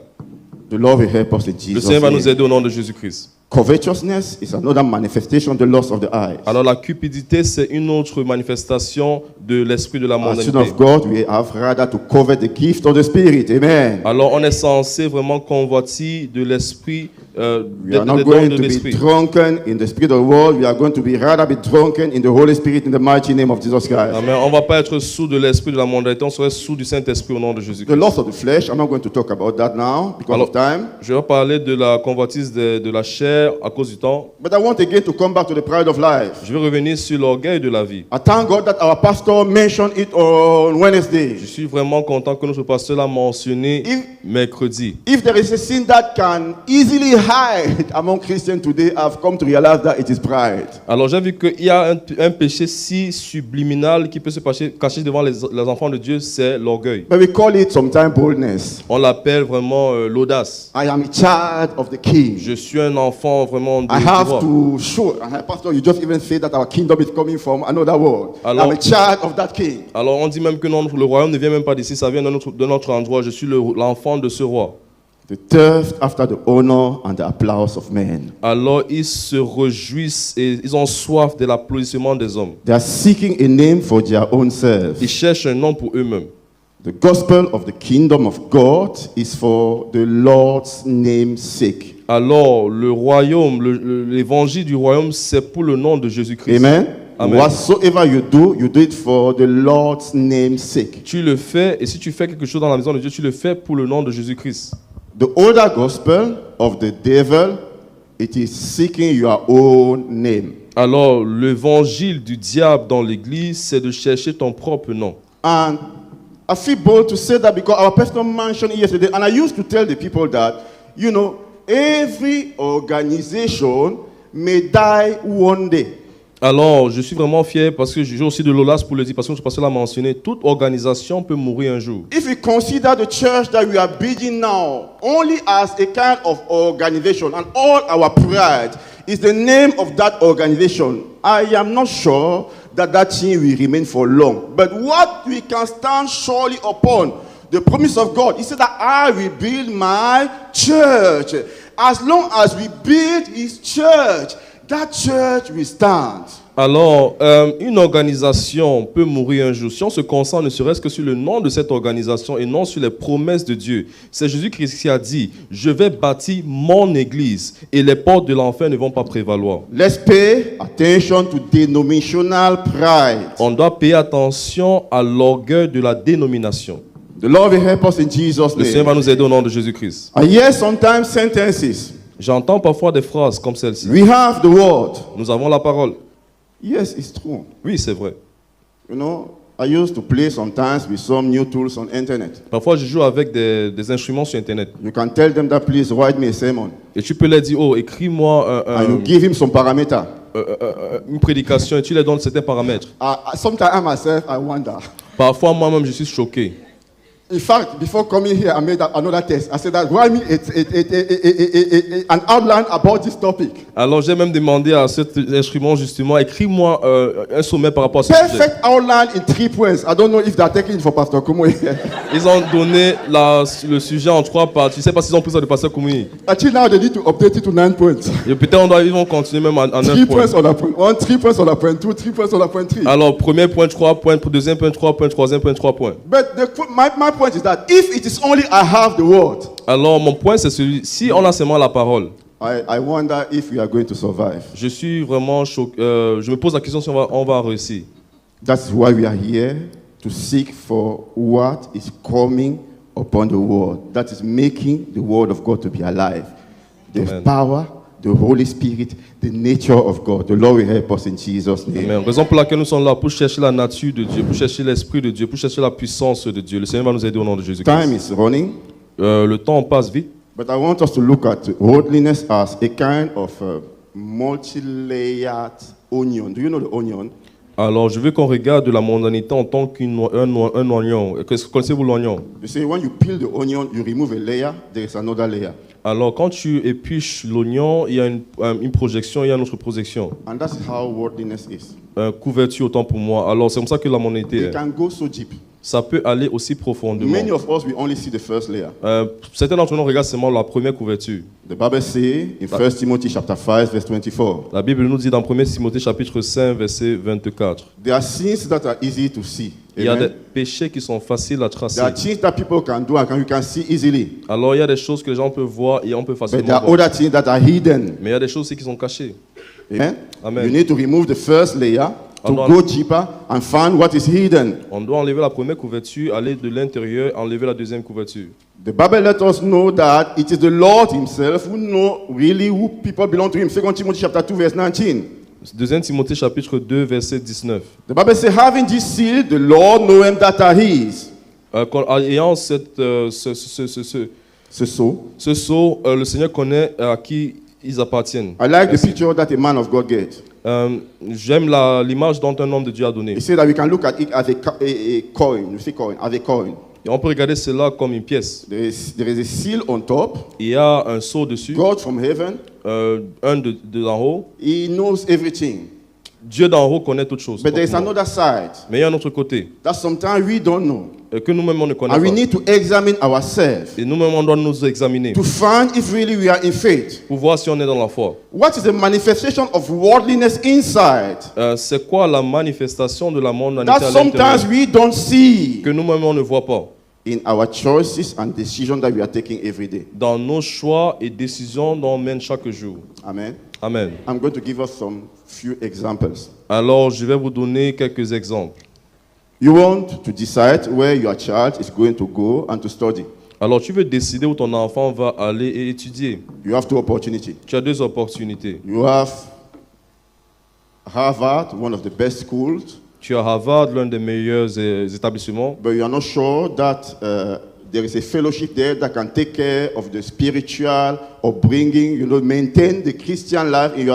The Lord will help us in Le Jesus' Seigneur va nous name. aider au nom de Jésus-Christ. Covetousness is another manifestation of the lust of the eyes. Alors la cupidité, c'est une autre manifestation de l'esprit de la As children mondanité. of God, we have rather to covet the gift of the Spirit. Amen. Alors on est censé vraiment convoiter de l'esprit, We are not going to be drunken in the spirit of the world. We are going to be rather be drunken in the Holy Spirit in the mighty name of Jesus Christ. Amen. On ne va pas être sous de l'esprit de la mondanité, on serait sous du Saint-Esprit au nom de The Jésus-Christ. lust of the flesh, I'm not going to talk about that now because Alors, of time. je vais parler de la convoitise de la chair à cause du temps. But I want again to come back to the pride of life. Je vais revenir sur l'orgueil de la vie. I thank God that our pastor mentioned it on Wednesday. Je suis vraiment content que notre pasteur l'a mentionné mercredi. If there is a sin that can easily hide among Christians today, I've come to realize that it is pride. Alors j'ai vu qu'il y a un péché si subliminal qui peut se cacher devant les enfants de Dieu, c'est l'orgueil. But we call it sometimes boldness. On l'appelle vraiment l'audace. I am a child of the king. Je suis un enfant vraiment I du have roi. to show. Pastor, you just even say that our kingdom is coming from another world. Alors- I'm a child of that king. Alors on dit même que le royaume ne vient même pas d'ici, ça vient de notre endroit. Je suis l'enfant de ce roi. The thirst after the honor and the applause of men. Alors ils se réjouissent et ils ont soif de l'applaudissement des hommes. They are seeking a name for their own self. Ils cherchent un nom pour eux-mêmes. The gospel of the kingdom of God is for the Lord's name's sake. Alors le royaume, l'évangile du royaume, c'est pour le nom de Jésus-Christ. Amen. Amen. Whatsoever you do it for the Lord's name's sake. Tu le fais, et si tu fais quelque chose dans la maison de Dieu, tu le fais pour le nom de Jésus-Christ. The older gospel of the devil, it is seeking your own name. Alors l'évangile du diable dans l'église, c'est de chercher ton propre nom. And I feel bold to say that because our pastor mentioned it yesterday, and I used to tell the people that, you know, every organization may die one day. Alors, je suis vraiment fier parce que j'ai aussi de l'audace pour le dire, parce que le pasteur l'a mentionné, toute organisation peut mourir un jour. If we consider the church that we are building now only as a kind of organization and all our pride is the name of that organization, I am not sure that thing will remain for long. But what we can stand surely upon, the promise of God, he said that I will build my church. As long as we build his church, that church will stand. Alors, une organisation peut mourir un jour. Si on se concentre ne serait-ce que sur le nom de cette organisation et non sur les promesses de Dieu. C'est Jésus-Christ qui a dit, je vais bâtir mon église et les portes de l'enfer ne vont pas prévaloir. Let's pay attention to denominational pride. On doit payer attention à l'orgueil de la dénomination. The Lord will help us in Jesus' Le Seigneur va name. nous aider au nom de Jésus-Christ. I hear sometimes sentences. J'entends parfois des phrases comme celle-ci. We have the word. Nous avons la parole. Yes, it's true. Oui, c'est vrai. You know, I used to play sometimes with some new tools on internet. Parfois, je joue avec des instruments sur Internet. You can tell them that please write me a sermon. Et tu peux leur dire, oh, écris-moi And you give him some parameter. une prédication et tu leur donnes certains paramètres. Sometimes I myself, I wonder. Parfois, moi-même, je suis choqué. In fact, before coming here, I made another test. I said that write me an outline about this topic. Alors, j'ai même demandé à cet instrument, justement, écris-moi un sommet par rapport à ce sujet. Perfect outline in 3 points. I don't know if they're taking it for Pastor Kumu here. Ils ont donné le sujet en 3 parties. Je ne sais pas s'ils ont pris ça de Pasteur Koumouyi. Actually, now they need to update it to 9 points. Et peut-être ils vont continuer même en 9 3 points. points on a point 1, 3 points on a point 2, 3 points on a point 3. Alors, premier point, 3 points. Deuxième point, 3 points. Troisième point, 3 points. But my point is that if it is only I have the word, Alors, mon point, c'est celui, si on a seulement la parole, I wonder if we are going to survive. je suis vraiment choqué. Je me pose la question si on va réussir. That's why we are here, to seek for what is coming upon the world. That is making the word of God to be alive. The Amen. power, the Holy Spirit, the nature of God. The Lord will help us in Jesus' name. Amen. Raison pour laquelle nous sommes là, pour chercher la nature de Dieu, pour chercher l'esprit de Dieu, pour chercher la puissance de Dieu. Le Seigneur va nous aider au nom de Jésus-Christ. Time is running, Le temps passe vite, but I want us to look at worldliness as a kind of multi-layered onion. Do you know the onion? alors je veux qu'on regarde de la mondanité en tant qu'un oignon. Connaissez-vous l'oignon? You see, when you peel the onion, you remove a layer, there is another layer. Alors quand tu épluches l'oignon, il y a une projection, il y a une autre projection. And that's how worldliness is. Couverture autant pour moi. Alors c'est comme ça que la mondanité It est. can go so deep. ça peut aller aussi profondément. Many of us, we only see the first layer. Certains d'entre nous regardent seulement la première couverture. The Bible says in 1 Timothy chapter 5, verse 24, La Bible nous dit dans 1 Timothée chapitre 5, verset 24, there are sins that are easy to see. il y a des Amen. péchés qui sont faciles à tracer. There are things that people can do and you can see easily. Alors il y a des choses que les gens peuvent voir et on peut But facilement there are voir. other things that are hidden. Mais il y a des choses aussi qui sont cachées. Amen. Amen. You need to remove the first layer to Alors- go deeper and find what is hidden. On doit enlever la première couverture, aller de l'intérieur, enlever la deuxième couverture. The Bible lets us know that it is the Lord himself who knows really who people belong to him. 2 Timothy chapter 2, verse 19. 2 Timothée chapitre 2, verset 19. The Bible says, having this seal, the Lord know them that are his. Ayant cette, C'est so. ce sceau, le Seigneur connaît à qui ils appartiennent. I like the picture that a man of God gets. J'aime l'image dont un homme de Dieu a donné. He said that we can look at it as a coin. You see coin, as a coin. Et on peut regarder cela comme une pièce. There is a seal on top. Il y a un sceau dessus, God from heaven, un d'en haut. he knows everything. Dieu d'en haut connaît toutes choses. But there is another side Mais il y a un autre côté that sometimes we don't know. que nous-mêmes on ne connaît And we pas. need to examine ourselves Et nous-mêmes on doit nous examiner to find if really we are in faith. pour voir si on est dans la foi. What is the manifestation of worldliness inside C'est quoi la manifestation de la mondanité à that sometimes l'intérieur we don't see que nous-mêmes on ne voit pas in our choices and decisions that we are taking every day? dans nos choix et décisions dont on mène chaque jour. Amen. Amen. I'm going to give us some few examples. Alors je vais vous donner quelques exemples. You want to decide where your child is going to go and to study. Alors tu veux décider où ton enfant va aller et étudier. You have two opportunities. Tu as deux opportunités. You have Harvard, one of the best schools, Tu as Harvard, l'un des meilleurs établissements, but you are not sure that there is a fellowship there that can take care of the spiritual upbringing, maintain the Christian life in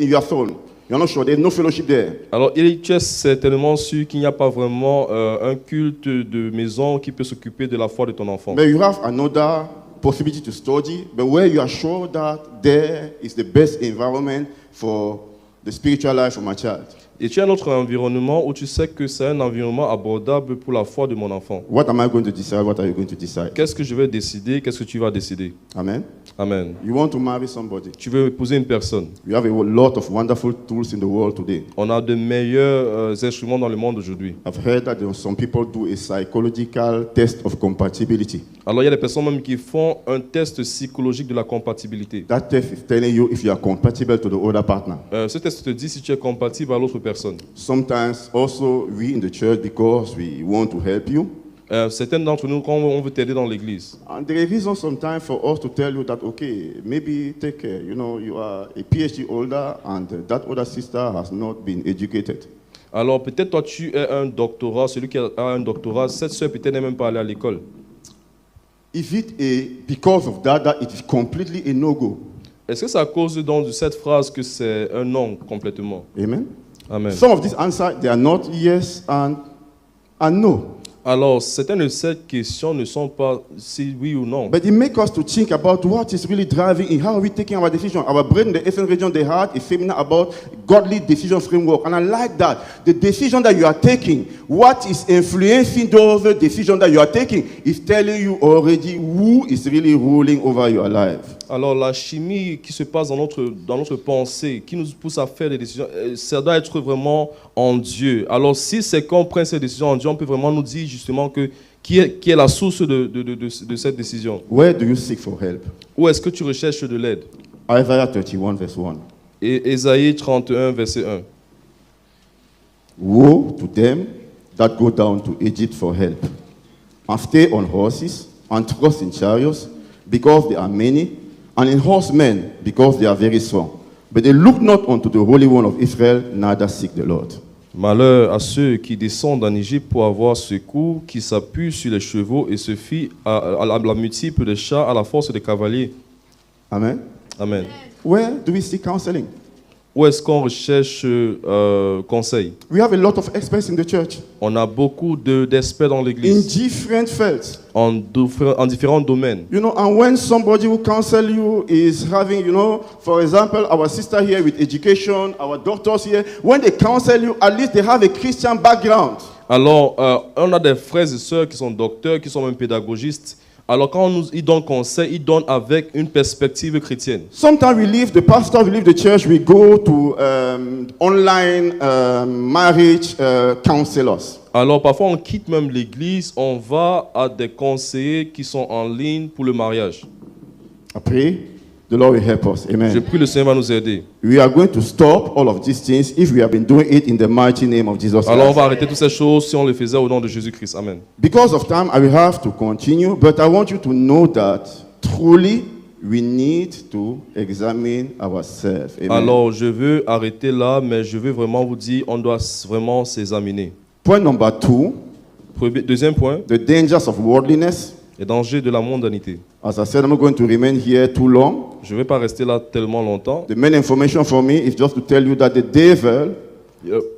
your soul. You're not sure. There's no fellowship there. Alors, tu es certainement sûr qu'il n'y a pas vraiment un culte de maison qui peut s'occuper de la foi de ton enfant. But you have another possibility to study, but where you are sure that there is the best environment for the spiritual life of my child. Et tu as un autre environnement où tu sais que c'est un environnement abordable pour la foi de mon enfant. What am I going to decide? What are you going to decide? Qu'est-ce que je vais décider? Qu'est-ce que tu vas décider? Amen. Amen. You want to marry somebody. Tu veux épouser une personne. You have a lot of wonderful tools in the world today. On a de meilleurs instruments dans le monde aujourd'hui. I've heard that some people do a psychological test of compatibility. Alors, il y a des personnes même qui font un test psychologique de la compatibilité. That test is telling you if you are compatible to the other partner. Ce test te dit si tu es compatible à l'autre personne. Sometimes also we in the church, because we want to help you, Certains d'entre nous, quand on veut t'aider dans l'église, and there is reason sometimes for us to tell you that, okay, maybe take care. You know, you are a PhD holder and that other sister has not been educated. alors peut-être toi tu es un doctorat, celui qui a un doctorat, cette soeur peut-être n'est même pas allée à l'école. If because of that it is completely a no-go. Est-ce que c'est à cause donc de cette phrase que c'est un non complètement? Amen. Amen. Some of these answers, they are not yes and no. Alors, certaines de ces questions ne sont pas si oui ou non. But it makes us to think about what is really driving in how are we taking our decision. Our brain, the essence region, the heart is seminar about godly decision framework. And I like that. The decision that you are taking, what is influencing those decisions that you are taking is telling you already who is really ruling over your life. Alors, la chimie qui se passe dans notre pensée, qui nous pousse à faire des décisions, ça doit être vraiment en Dieu. Alors, si c'est qu'on prend ces décisions en Dieu, on peut vraiment nous dire justement que qui est la source de cette décision. Where do you seek for help? Où est-ce que tu recherches de l'aide? Isaiah 31 verse 1. Et Ésaïe 31, verset 1. Woe to them that go down to Egypt for help, and stay on horses, and trust in chariots, because they are many, and in horsemen, because they are very strong. But they look not unto the Holy One of Israel, neither seek the Lord. Malheur à ceux qui descendent en Égypte pour avoir secours, qui s'appuient sur les chevaux et se fient à la multiple des chars, à la force des cavaliers. Amen. Amen. Where do we seek counseling? Où est-ce qu'on recherche conseil? We have a lot of experts in the church On a beaucoup d'experts dans in l'église. different fields. en différents domaines. You know, and when somebody who counsel you is having, you know, for example, our sister here with education, our doctors here, when they counsel you, at least they have a Christian background. Alors, on a des frères et sœurs qui sont docteurs, qui sont même pédagogistes. Alors, quand ils donnent conseil, ils donnent avec une perspective chrétienne. Sometimes we leave the pastor, we leave the church, we go to online marriage counselors. Alors, parfois, on quitte même l'église, on va à des conseillers qui sont en ligne pour le mariage. I pray the Lord will help us. Je Amen. prie le Seigneur va nous aider. We are going to stop all of these things if we have been doing it in the mighty name of Jesus Alors, on Christ. va arrêter toutes ces choses si on le faisait au nom de Jésus-Christ. Amen. Because of time, I will have to continue, but I want you to know that truly we need to examine ourselves. Amen. Alors, je veux arrêter là, mais je veux vraiment vous dire, on doit vraiment s'examiner. Point number 2, Deuxième point, the dangers of worldliness. les dangers de la mondanité. As I said, I'm not going to remain here too long. Je ne vais pas rester là tellement longtemps. The main information for me is just to tell you that the devil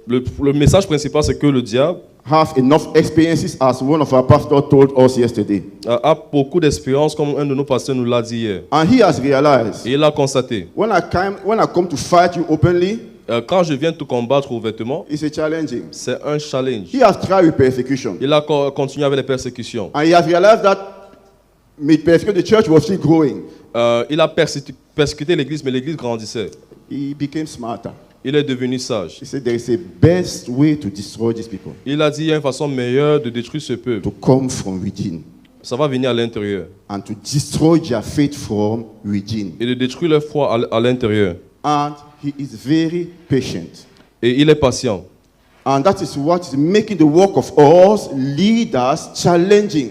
Le message principal, c'est que le diable have enough experiences, as one of our pastors told us yesterday. a beaucoup d'expérience, comme un de nos pasteurs nous l'a dit hier. And he has realized, Et il a constaté, when I come to fight you openly, quand je viens te combattre ouvertement, it's a challenging. c'est un challenge. He has tried with persecution. Il a continué avec les persécutions. And he has realized that the church was still growing. Il a persécuté l'église, mais l'église grandissait. He became smarter. Il est devenu sage. He said there is a best way to destroy these people, Il a dit, il y a une façon meilleure de détruire ce peuple. to come from within Ça va venir à l'intérieur. and to destroy their faith from within. Et de détruire leur foi à l'intérieur. And he is very patient. Et il est patient. And that is what is making the work of us leaders challenging.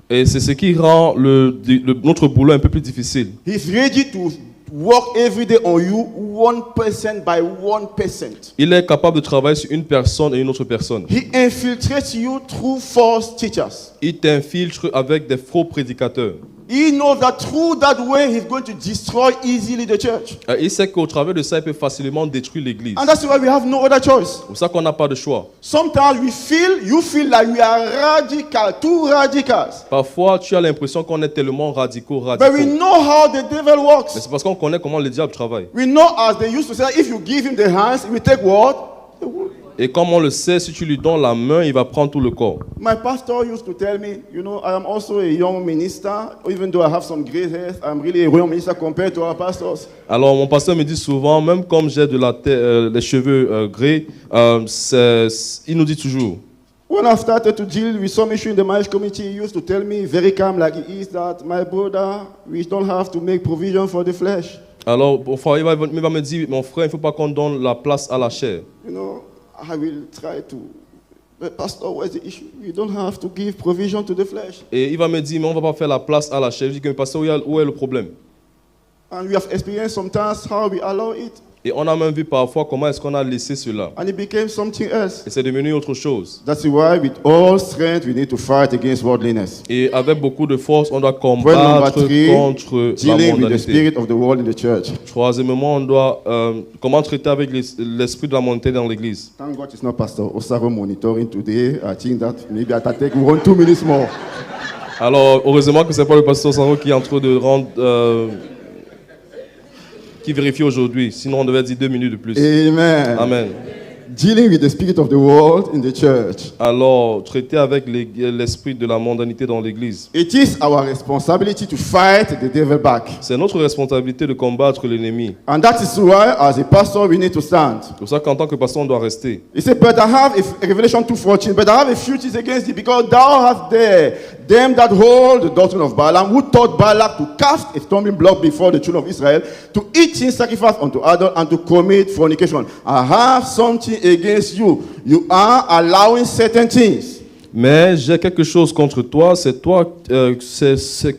Et c'est ce qui rend notre boulot un peu plus difficile. He's ready to work every day on you, 1% by 1%. Il est capable de travailler sur une personne et une autre personne. He infiltrates you through false teachers. Il t'infiltre avec des faux prédicateurs. He knows that through that way he's going to destroy easily the church. Il sait qu'au travers de ça, il peut facilement détruire l'église. And that's why we have no other choice. C'est pour ça qu'on n'a pas de choix. Sometimes you feel like we are radical, too radicals. Parfois, tu as l'impression qu'on est tellement radicaux. But we know how the devil Mais works. c'est parce qu'on connaît comment le diable travaille. We know, as they used to say, if you give him the hands, he will take what? Et comme on le sait, si tu lui donnes la main, il va prendre tout le corps. My pastor used to tell me, you know, I am also a young minister, even though I have some gray hair, I'm really a young minister compared to our pastors. Alors, mon pasteur me dit souvent, même comme j'ai les cheveux gris, il nous dit toujours, When I started to deal with some issue in the marriage committee, he used to tell me very calm like he is that, my brother, we don't have to make provision for the flesh. alors, il va me dire, mon frère, il ne faut pas qu'on donne la place à la chair. You know, I will try to. But pastor, what's the issue? We don't have to give provision to the flesh. Et il va me dire, mais on ne va pas faire la place à la chair. Je dis que, pasteur, où est le problème? And we have experienced sometimes how we allow it. Et on a même vu parfois comment est-ce qu'on a laissé cela. And it became something else. Et c'est devenu autre chose. That's why with all strength we need to fight against worldliness. Et avec beaucoup de force, on doit Point combattre number 3, contre la dealing with the mondanité. spirit of the world in the church. Troisièmement, on doit comment traiter avec l'esprit de la mondanité dans l'église. Thank God it's not Pastor Osaro monitoring today. I think that maybe I can take 2 minutes more. Alors, heureusement que ce n'est pas le pasteur Sanro qui est en train de rendre, qui vérifie aujourd'hui. Sinon, on devait dire 2 minutes de plus. Amen. Amen. Dealing with the spirit of the world in the church. Alors, traiter avec l'esprit de la mondanité dans l'église. It is our responsibility to fight the devil back. C'est notre responsabilité de combattre l'ennemi. And that is why, as a pastor, we need to stand. C'est pour ça qu'en tant que pasteur, on doit rester. He said, but I have a Revelation 2:14, but I have a few things against thee, because thou hast there them that hold the doctrine of Balaam, who taught Balak to cast a stumbling block before the children of Israel, to eat things sacrificed unto idols, and to commit fornication. I have something against you. You are allowing certain things. Mais j'ai quelque chose contre toi, c'est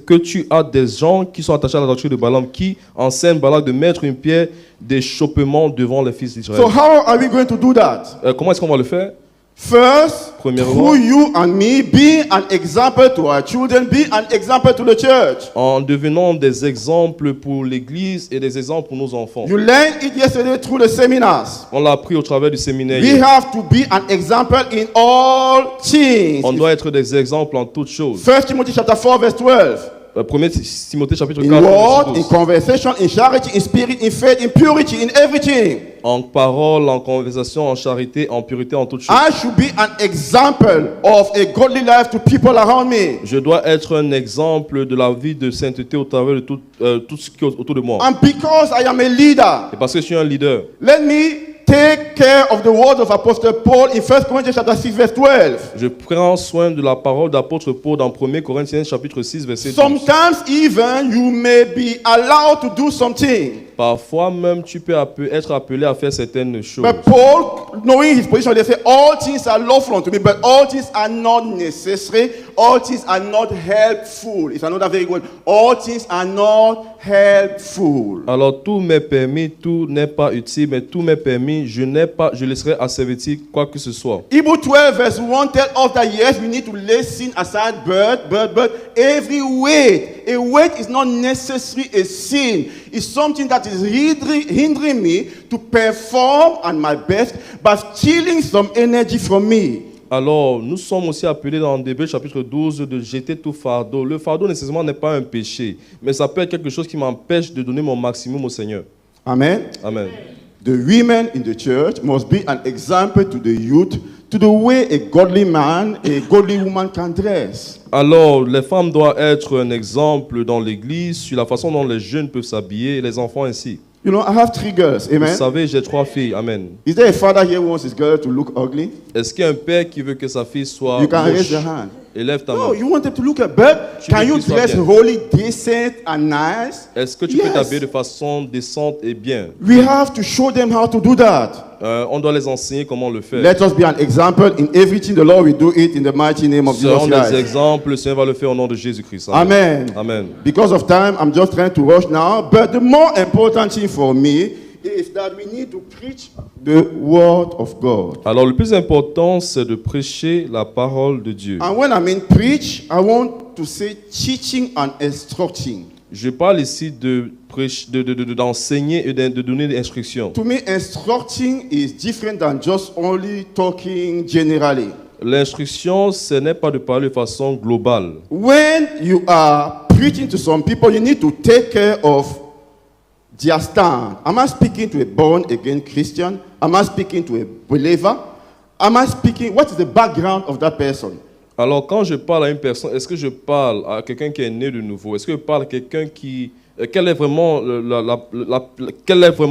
que tu as des gens qui sont attachés à la doctrine de Balaam, qui enseignent Balak de mettre une pierre d'achoppement devant les fils d'Israël. So how are we going to do that? Comment est-ce qu'on va le faire? First, Premièrement, through you and me, be an example to our children, be an example to the church. en devenant des exemples pour l'Église et des exemples pour nos enfants. You learned it yesterday through the seminars. On l'a appris au travers du séminaire. We have to be an example in all things. On doit être des exemples en toutes choses. 1 Timothy chapter 4, verse 12. 1 Timothée chapitre In 4, word, verset in 12. conversation, in charity, in spirit, in faith, in purity, in everything. En parole, en conversation, en charité, en pureté, en toutes choses. I should be an example of a godly life to people around me. Je dois être un exemple de la vie de sainteté au travers de tout ce qui est autour de moi. And because I am a leader, Et parce que je suis un leader, let me take care of the words of Apostle Paul in 1 Corinthians chapter 6, verse 12. je prends soin de la parole d'apôtre Paul dans 1 Corinthiens chapitre 6, verset 12. Sometimes even you may be allowed to do something. Parfois même, tu peux être appelé à faire certaines choses. But Paul, knowing his position, they say, all things are lawful unto me, but all things are not necessary. All things are not helpful. It's another very good. All things are not helpful. Alors tout m'est permis, tout n'est pas utile, mais tout m'est permis, je laisserai asservir quoi que ce soit. Hebrews 12 verse 1 tells us that yes, we need to lay sin aside, but every weight. A weight is not necessarily a sin. It's something that is hindering me to perform at my best, but stealing some energy from me. Alors, nous sommes aussi appelés dans Hébreux chapitre 12 de jeter tout fardeau. Le fardeau nécessairement n'est pas un péché, mais ça peut être quelque chose qui m'empêche de donner mon maximum au Seigneur. Amen. Amen. The women in the church must be an example to the youth, to the way a godly man, a godly woman can dress. Alors, les femmes doivent être un exemple dans l'église sur la façon dont les jeunes peuvent s'habiller et les enfants ainsi. You know, I have 3 girls. Vous Amen. savez, j'ai 3 filles. Amen. Is there a father here who wants his girl to look ugly? Est-ce qu'il y a un père qui veut que sa fille soit You can raise moche? your hand. Élève ta No, main. you want them to look at, but Tu can veux you qu'ils soient dress bien. holy, decent, and nice? Est-ce que tu peux Yes. t'habiller de façon décente et bien? We have to show them how to do that. On doit les enseigner comment le faire. Let us be an example in everything. The Lord will do it in the mighty name of Jesus Serons des Christ. exemples, le Seigneur va le faire au nom de Jésus-Christ. Amen. Amen. Because of time, I'm just trying to rush now. But the more important thing for me is that we need to preach the word of God. Alors, le plus important, c'est de prêcher la parole de Dieu. And when I mean preach, I want to say teaching and instructing. Je parle ici de d'enseigner et de donner des instructions. To me, instructing is different than just only talking generally. L'instruction, ce n'est pas de parler de façon globale. When you are preaching to some people, you need to take care of their stand. Am I speaking to a born-again Christian? Am I speaking to a believer? Am I speaking, what is the background of that person? Alors, quand je parle à une personne, est-ce que je parle à quelqu'un qui est né de nouveau? Est-ce que je parle à quelqu'un qui... quelle est vraiment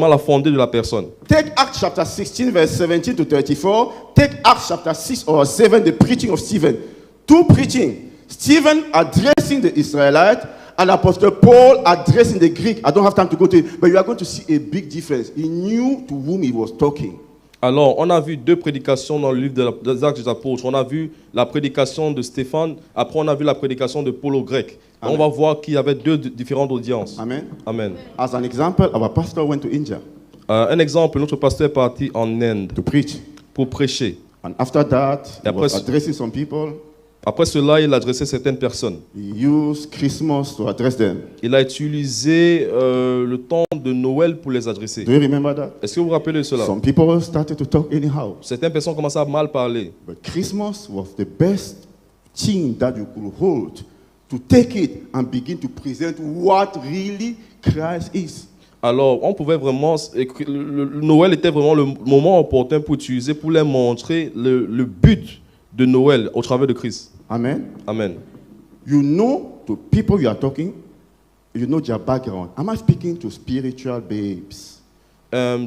la fondée de la personne? Take Acts chapter 16, verse 17 to 34. Take Acts chapter 6 or 7, the preaching of Stephen. Two preaching. Stephen addressing the Israelites and Apostle Paul addressing the Greek. I don't have time to go to it, but you are going to see a big difference. He knew to whom he was talking. Alors, on a vu 2 prédications dans le livre des Actes des Apôtres. On a vu la prédication de Stéphane, après on a vu la prédication de Paul au grec. On va voir qu'il y avait 2 différentes audiences. Amen. Amen. As an example, our pastor went to India Un exemple, notre pasteur est parti en Inde to preach. pour prêcher. And after that, he Après- was addressing some people. Après cela, il adressait certaines personnes. He used Christmas to address them. Il a utilisé le temps de Noël pour les adresser. Do you remember that? Est-ce que vous vous rappelez de cela? Some people started to talk anyhow. Certaines personnes commençaient à mal parler. But Christmas was the best thing that you could hold to take it and begin to present what really Christ is. Alors, on pouvait vraiment... Le Noël était vraiment le moment opportun pour utiliser, pour les montrer le but de Noël au travers de Christ. Amen. Amen. You know the people you are talking, you know their background. Am I speaking to spiritual babes?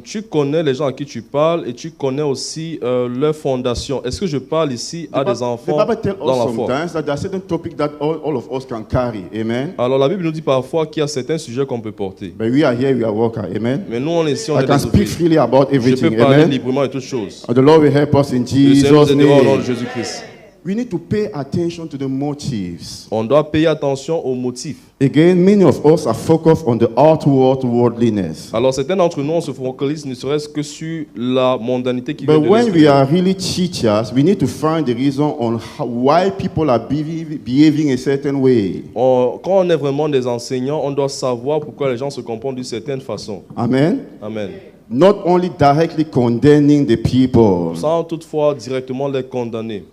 Tu connais les gens à qui tu parles et tu connais aussi leur fondation. Est-ce que je parle ici à des enfants the Bible tells dans us la foi? sometimes that there are certain topics that all of us can carry. Amen. Alors la Bible nous dit parfois qu'il y a certains sujets qu'on peut porter. But we are here, we are workers. Amen. Mais nous, on est ici, on I est can des speak ouvriers. freely about Je peux everything. parler Amen. librement de toutes choses. And the Lord will help us in Le Seigneur nous Jesus' aidera au nom de name. Jésus-Christ. we need to pay attention to the motives. On doit payer attention aux motifs. Again, many of us are focused on the outward worldliness. Alors certains d'entre nous, on se focalise ne serait-ce que sur la mondanité qui But vient de when we l'extérieur. are really teachers, we need to find the reason on why people are behaving a certain way. Quand on est vraiment des enseignants, on doit savoir pourquoi les gens se comportent d'une certaine façon. Amen. Amen. Not only directly condemning the people. Sans toutefois directement les condamner.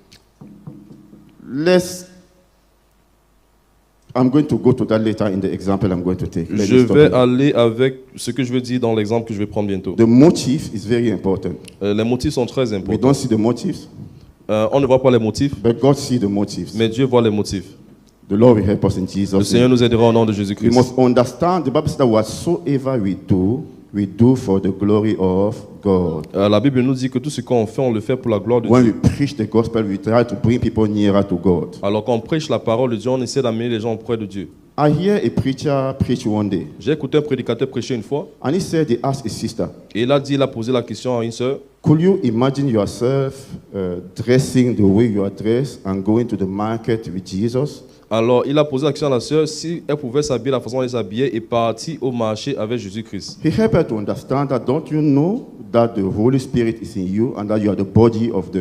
I'm going to go to that later in the example I'm going to take. Let Je me stop vais here. aller avec ce que je veux dire dans l'exemple que je vais prendre bientôt. The motive is very important. Les motifs sont très We importants. don't see the motives, On ne voit pas les motifs, but God sees the motives. mais Dieu voit les motifs. The Lord will help us in Le Jesus' Seigneur name. nous aidera au nom de We Jésus-Christ. must understand, the Bible says that whatsoever we do for the glory of God. La Bible nous dit que tout ce qu'on fait, on le fait pour la gloire de When Dieu. we preach the gospel, we try to bring people nearer to God. Alors quand on prêche la parole de Dieu, on essaie d'amener les gens auprès de Dieu. I hear a preacher preach one day, J'ai écouté un prédicateur prêcher une fois, and he said, he asked his sister, et il a posé la question à une sœur. could you imagine yourself dressing the way you are dressed and going to the market with Jesus? Alors il a posé la question à la sœur si elle pouvait s'habiller de la façon dont elle s'habillait et partir au marché avec Jésus-Christ. He helped her to understand that, don't you know that the Holy Spirit is in you and that you are the body of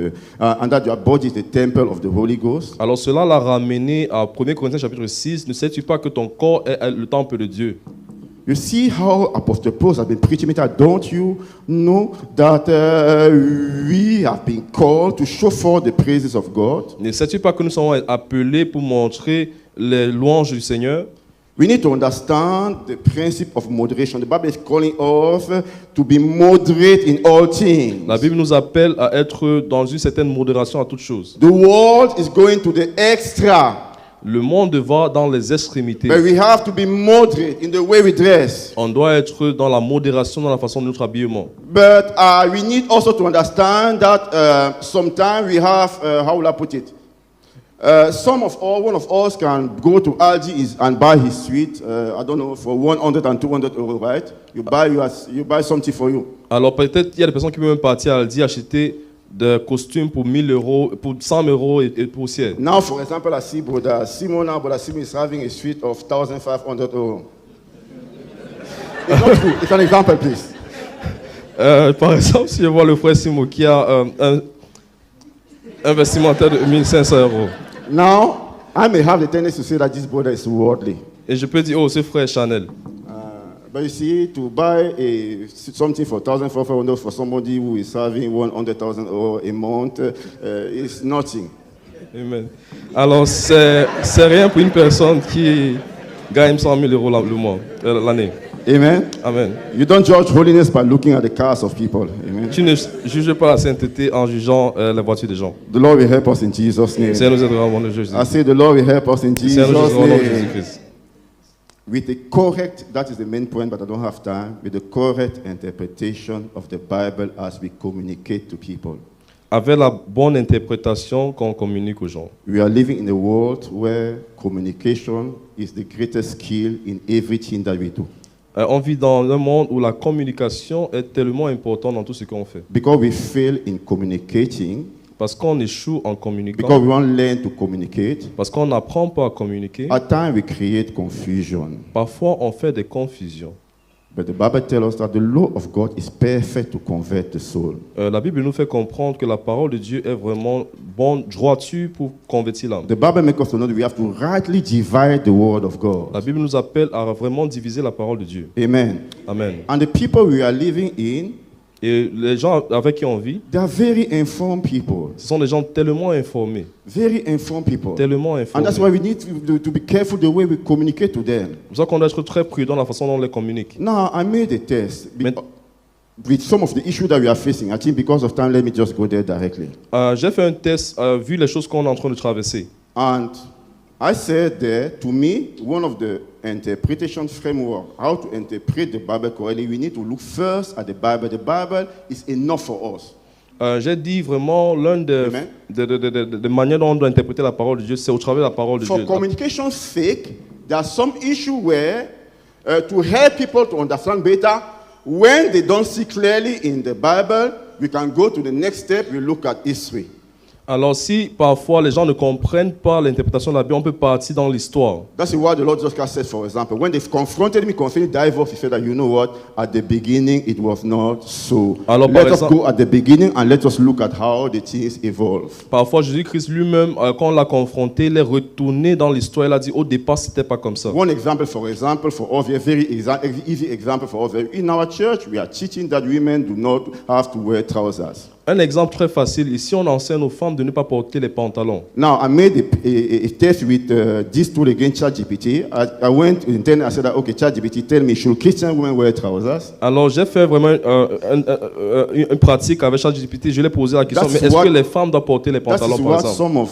and that your body is the temple of the Holy Ghost? Alors cela l'a ramené à 1 Corinthiens chapitre 6. Ne sais-tu pas que ton corps est le temple de Dieu? You see how Apostle Paul has been preaching it. Don't you know that we have been called to show forth the praises of God? Ne sais-tu pas que nous sommes appelés pour montrer les louanges du Seigneur? We need to understand the principle of moderation. The Bible is calling us to be moderate in all things. La Bible nous appelle à être dans une certaine modération à toutes choses. The world is going to the extra. Le monde va dans les extrémités. But we have to be moderate in the way we dress. On doit être dans la modération dans la façon de notre habillement. But we need also to understand that sometimes we have, how will I put it? One of us can go to Aldi and buy his sweet, I don't know, for 100 and 200 euros, right? You buy something for you. Alors peut-être il y a des personnes qui peuvent même partir à Aldi acheter des costumes pour 1000 euros, pour 100 euros et poussière. Now, for example, I see Brother Simon is having a suite of 1,500 euros. It's not true. It's an example, please. Par exemple, si je vois le frère Simo qui a un vestimentaire de 1500 euros. Now, I may have the tendency to say that this brother is worldly. Et je peux dire, oh, ce frère Chanel. But you see, to buy something for 1,500 for somebody who is having 100,000 euros a month is nothing. Amen. Alors, c'est rien pour une personne qui gagne 100 000 euros le mois, l'année. Amen. Amen. You don't judge holiness by looking at the cars of people. Amen. Tu ne juges pas la sainteté en jugeant la voiture des gens. The Lord will help us in Jesus' name. Seigneur nous aidera au nom de Jésus. I say the Lord will help us in Jesus' Seigneur nous aidera au nom de name. Jésus-Christ. With the correct, that is the main point, but I don't have time, with the correct interpretation of the Bible as we communicate to people. Avec la bonne interprétation qu'on communique aux gens. We are living in a world where communication is the greatest skill in everything that we do. On vit dans un monde où la communication est tellement importante dans tout ce qu'on fait. Because we fail in communicating, Parce qu'on échoue en because communiquant, we won't learn to communicate, parce qu'on n'apprend pas à communiquer, at times we create confusion. parfois on fait des confusions. But the Bible tells us that the law of God is perfect to convert the soul. La Bible nous fait comprendre que la parole de Dieu est vraiment bonne, droiture pour convertir l'âme. The Bible makes us to know that we have to rightly divide the word of God. La Bible nous appelle à vraiment diviser la parole de Dieu. Amen. Amen. And the people we are living in, Et les gens avec qui on vit, they are very informed people. ce sont des gens tellement informés, Very informed people. tellement And informés. that's why we need to be careful the way we communicate to them. C'est pour ça qu'on doit être très prudent dans la façon dont on les communique. Now, I made a test Mais- with some of the issues that we are facing. I think because of time, let me just go there directly. J'ai fait un test, vu les choses qu'on est en train de traverser. And I said there, to me, one of the interpretation framework, how to interpret the Bible correctly, we need to look first at the Bible. The Bible is enough for us. J'ai dit vraiment l'une Amen. des manières dont on doit interpréter la parole de Dieu, c'est au travers de la parole de For Dieu. communication's sake, there are some issues where, to help people to understand better, when they don't see clearly in the Bible, we can go to the next step, we look at history. Alors si parfois les gens ne comprennent pas l'interprétation de la Bible, on peut partir dans l'histoire. That's why the Lord Jesus Christ said, for example, when they confronted me concerning divorce, he said that, you know what, at the beginning it was not so. Alors, Let par us exemple- go at the beginning and let us look at how the things evolve. Parfois Jésus-Christ lui-même, quand on l'a confronté, il est retourné dans l'histoire, il a dit au départ c'était pas comme ça. One example, for us, a very easy example for us. In our church, we are teaching that women do not have to wear trousers. Un exemple très facile, ici on enseigne aux femmes de ne pas porter les pantalons. Now, I made a test with this tool against ChatGPT. I went and then I said that, okay, ChatGPT, tell me, should Christian women wear trousers? Alors j'ai fait vraiment une pratique avec ChatGPT, je lui ai posé la question, That's mais est-ce what- que les femmes doivent porter les That pantalons is par what exemple? some of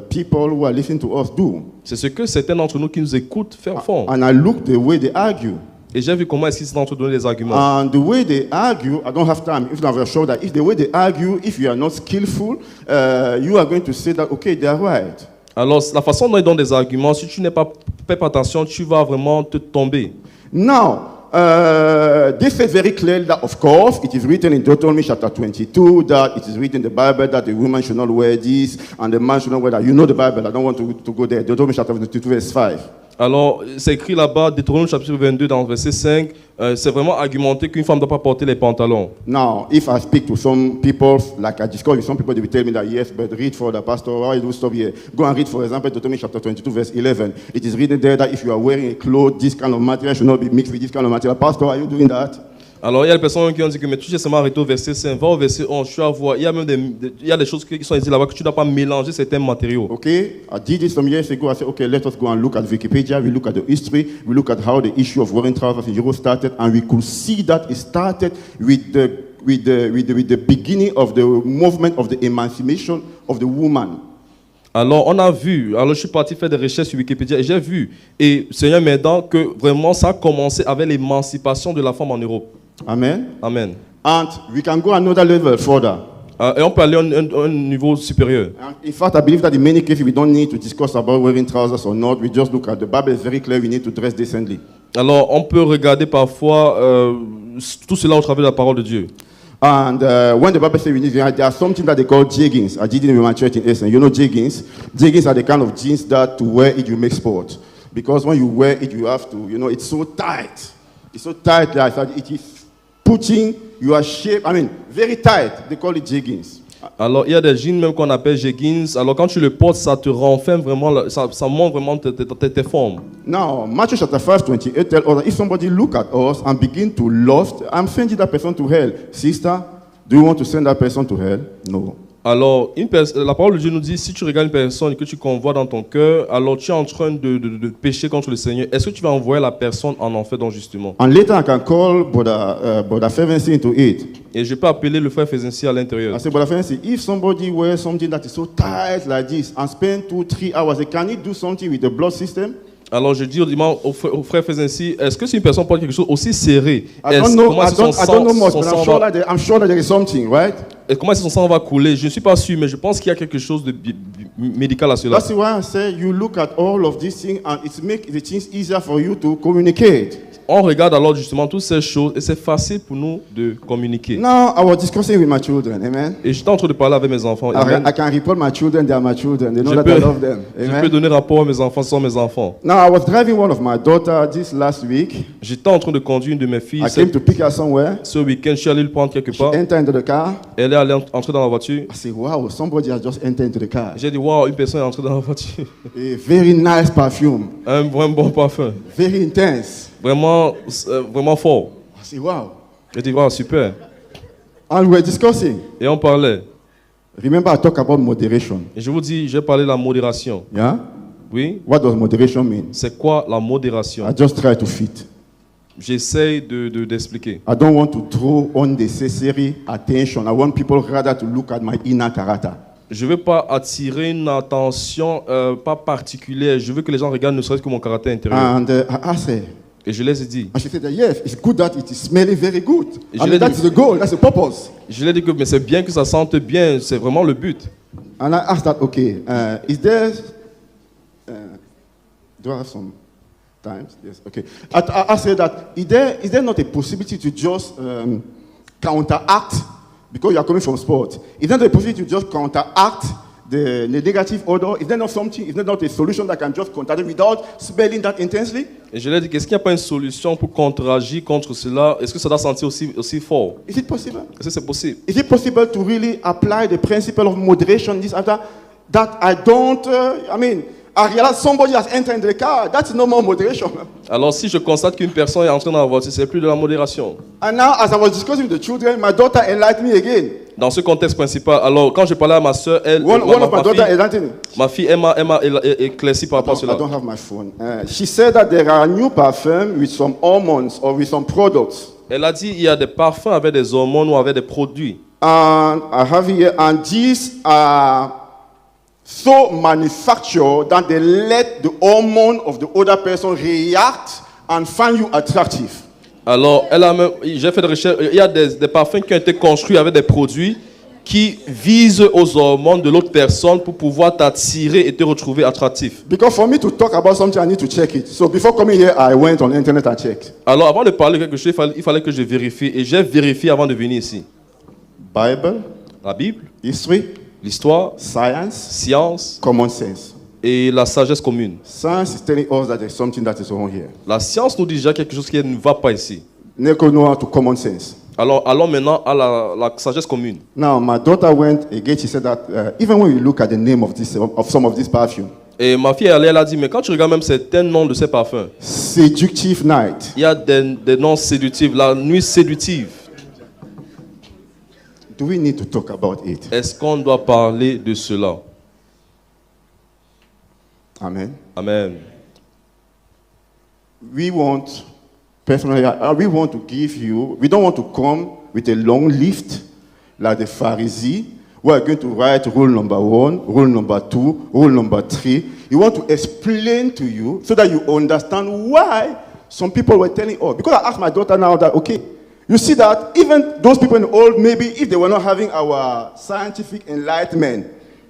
people who are listening to us do. C'est ce que certains d'entre nous qui nous écoutent font. And I look the way they argue. Et j'ai vu comment est-ce qu'ils sont en train de donner des arguments. And the way they argue, I don't have time. If not, I'm sure that if the way they argue, if you are not skillful, you are going to say that, okay, they are right. Alors la façon dont ils donnent des arguments, si tu n'es pas fais pas attention, tu vas vraiment te tomber. Now, they said very clearly that, of course, it is written in Deuteronomy chapter 22 that it is written in the Bible that the woman should not wear this and the man should not wear that. You know the Bible. I don't want to go there. Deuteronomy chapter 22, verse 5. Alors, c'est écrit là-bas, Deutéronome chapitre 22, dans le verset 5, c'est vraiment argumenté qu'une femme ne doit pas porter les pantalons. Now, if I speak to some people, like I discuss with some people, they will tell me that, yes, but read for the pastor, why do you stop here? Go and read, for example, Deuteronomy chapter 22, verse 11. It is written there that if you are wearing a cloth, this kind of material should not be mixed with this kind of material. Pastor, are you doing that? Alors, il y a des personnes qui ont dit que mais tu sais seulement arrêter au verset 5, va au verset 11, tu vas voir, il y a même il y a des choses qui sont dites là-bas que tu ne dois pas mélanger certains matériaux. Okay, I did it some years ago. I said, okay, let us go and look at Wikipedia. We look at the history. We look at how the issue of wearing trousers in Europe started, and we could see that it started with the beginning of the movement of the emancipation of the woman. Alors, on a vu, alors je suis parti faire des recherches sur Wikipédia et j'ai vu, et Seigneur m'aidant, que vraiment ça a commencé avec l'émancipation de la femme en Europe. Amen. Amen. And we can go another level further. Et on peut aller à un niveau supérieur. And in fact, I believe that in many cases we don't need to discuss about wearing trousers or not. We just look at the Bible is very clear. We need to dress decently. Alors, on peut regarder parfois tout cela au travers de la parole de Dieu. And when the Bible says we need, there are something that they call jeggings. I did it in my church in Essen. You know jeggings? Jeggings are the kind of jeans that to wear it you make sport. Because when you wear it, you have to, it's so tight. It's so tight that it is putting your shape, very tight. They call it jeggings. Alors, il y a des jeans même qu'on appelle jeggings. Alors, quand tu le portes, ça te renferme vraiment, ça montre vraiment tes formes. Now, Matthew chapter 5:28 tells us that if somebody look at us and begin to lust, I'm sending that person to hell. Sister, do you want to send that person to hell? No. Alors, la parole de Dieu nous dit, si tu regardes une personne et que tu convois dans ton cœur, alors tu es en train de pécher contre le Seigneur. Est-ce que tu vas envoyer la personne en enfer, donc justement? And later I can call Brother Fervency into it. Et je peux appeler le frère Fézenci à l'intérieur. I say, Brother Fervency, if somebody wears something that is so tight like this and spend 2-3 hours, can he do something with the blood system? Alors je dis au frère Fézenci, est-ce que si une personne porte quelque chose aussi serré, I don't know much, son but sang I'm sure that there is something, right? comment est-ce que son sang va couler? Je ne suis pas sûr, mais je pense qu'il y a quelque chose de médical à cela. That's why I say you look at all of these things and it makes the things easier for you to communicate. On regarde alors justement toutes ces choses et c'est facile pour nous de communiquer. Now, I was discussing with my children, amen? Et j'étais en train de parler avec mes enfants. Amen. I can report my children, they are my children. They know Je that peux- I love them. Je peux Amen? donner rapport à mes enfants, ce sont mes enfants. Now, I was driving one of my daughters this last week. J'étais en train de conduire une de mes filles I came to pick her somewhere. ce week-end. Je suis allé le prendre quelque She part. entered into the car. Elle est allée entrer dans la voiture. I said, wow, somebody has just entered into the car. J'ai dit, waouh, une personne est entrée dans la voiture. A very nice perfume, Un vraiment bon parfum. very intense. Vraiment fort. I said, wow. J'ai dit, waouh, super. And we were discussing. Et on parlait. Remember, I talked about moderation. Et je vous dis, j'ai parlé de la modération. Yeah? Oui? What does moderation mean? C'est quoi la modération? I just try to fit. J'essaye d'expliquer. I don't want to draw unnecessary attention. I want people rather to look at my inner character. Je ne veux pas attirer une attention pas particulière. Je veux que les gens regardent ne serait-ce que mon caractère intérieur. And I asked her, Et je les ai dit. and she said, that, yes, it's good that it is smelling very good. Je I l'ai mean, that's dit. the goal, that's the purpose. Je leur ai dit que mais c'est bien que ça sente bien. C'est vraiment le but. And I asked that, okay, is there, do I have some time? Yes, okay. I said that, is there not a possibility to just counteract, because you are coming from sport, is there not a possibility to just counteract the negative odor? Is there not something, is there not a solution that can just contact it without smelling that intensely? Et je lui ai dit, est-ce qu'il n'y a pas une solution pour contre-agir contre cela? Est-ce que ça doit sentir aussi fort? Is it possible? Est-ce que c'est possible? Is it possible to really apply the principle of moderation, this after that I don't, I realize somebody has entered in the car. That's no more moderation. Alors si je constate qu'une personne est entrée dans la voiture, c'est plus de la modération. And now, as I was discussing with the children, my daughter enlightened me again. Dans ce contexte principal, alors quand je parlais à ma soeur, elle, One of my daughter enlightened me. ma fille, elle m'a éclairci par rapport à I cela. don't have my phone. She said that there are new perfume with some hormones or with some products. Elle a dit il y a des parfums avec des hormones ou avec des produits. And I have here, and these are so manufactured that they let the hormone of the other person react and find you attractive. Alors, j'ai fait des recherches. Il y a des parfums qui ont été construits avec des produits qui visent aux hormones de l'autre personne pour pouvoir t'attirer et te retrouver attractif. Because for me to talk about something, I need to check it. So before coming here, I went on the internet and checked. Alors, avant de parler de quelque chose, il fallait que je vérifie. Et j'ai vérifié avant de venir ici. Bible, La Bible, history, l'histoire, science, science common sense. et la sagesse commune. Science is telling us that there's something that is wrong here. La science nous dit déjà quelque chose qui ne va pas ici. Neko know to common sense. Alors, allons maintenant à la sagesse commune. Now, my daughter went again. She said that even when you look at the name of some of these perfume, Et ma fille, elle a dit, mais quand tu regardes même certains noms de ces parfums, seductive night. il y a des noms séductifs, la nuit séductive. Do we need to talk about it? Est-ce qu'on doit parler de cela? Amen. Amen. We want, personally, we want to give you, we don't want to come with a long list like the Pharisee. We are going to write rule number 1, rule number 2, rule number 3. We want to explain to you so that you understand why some people were telling us. Because I asked my daughter now that, okay, you see that even those people in the old, maybe if they were not having our scientific enlightenment,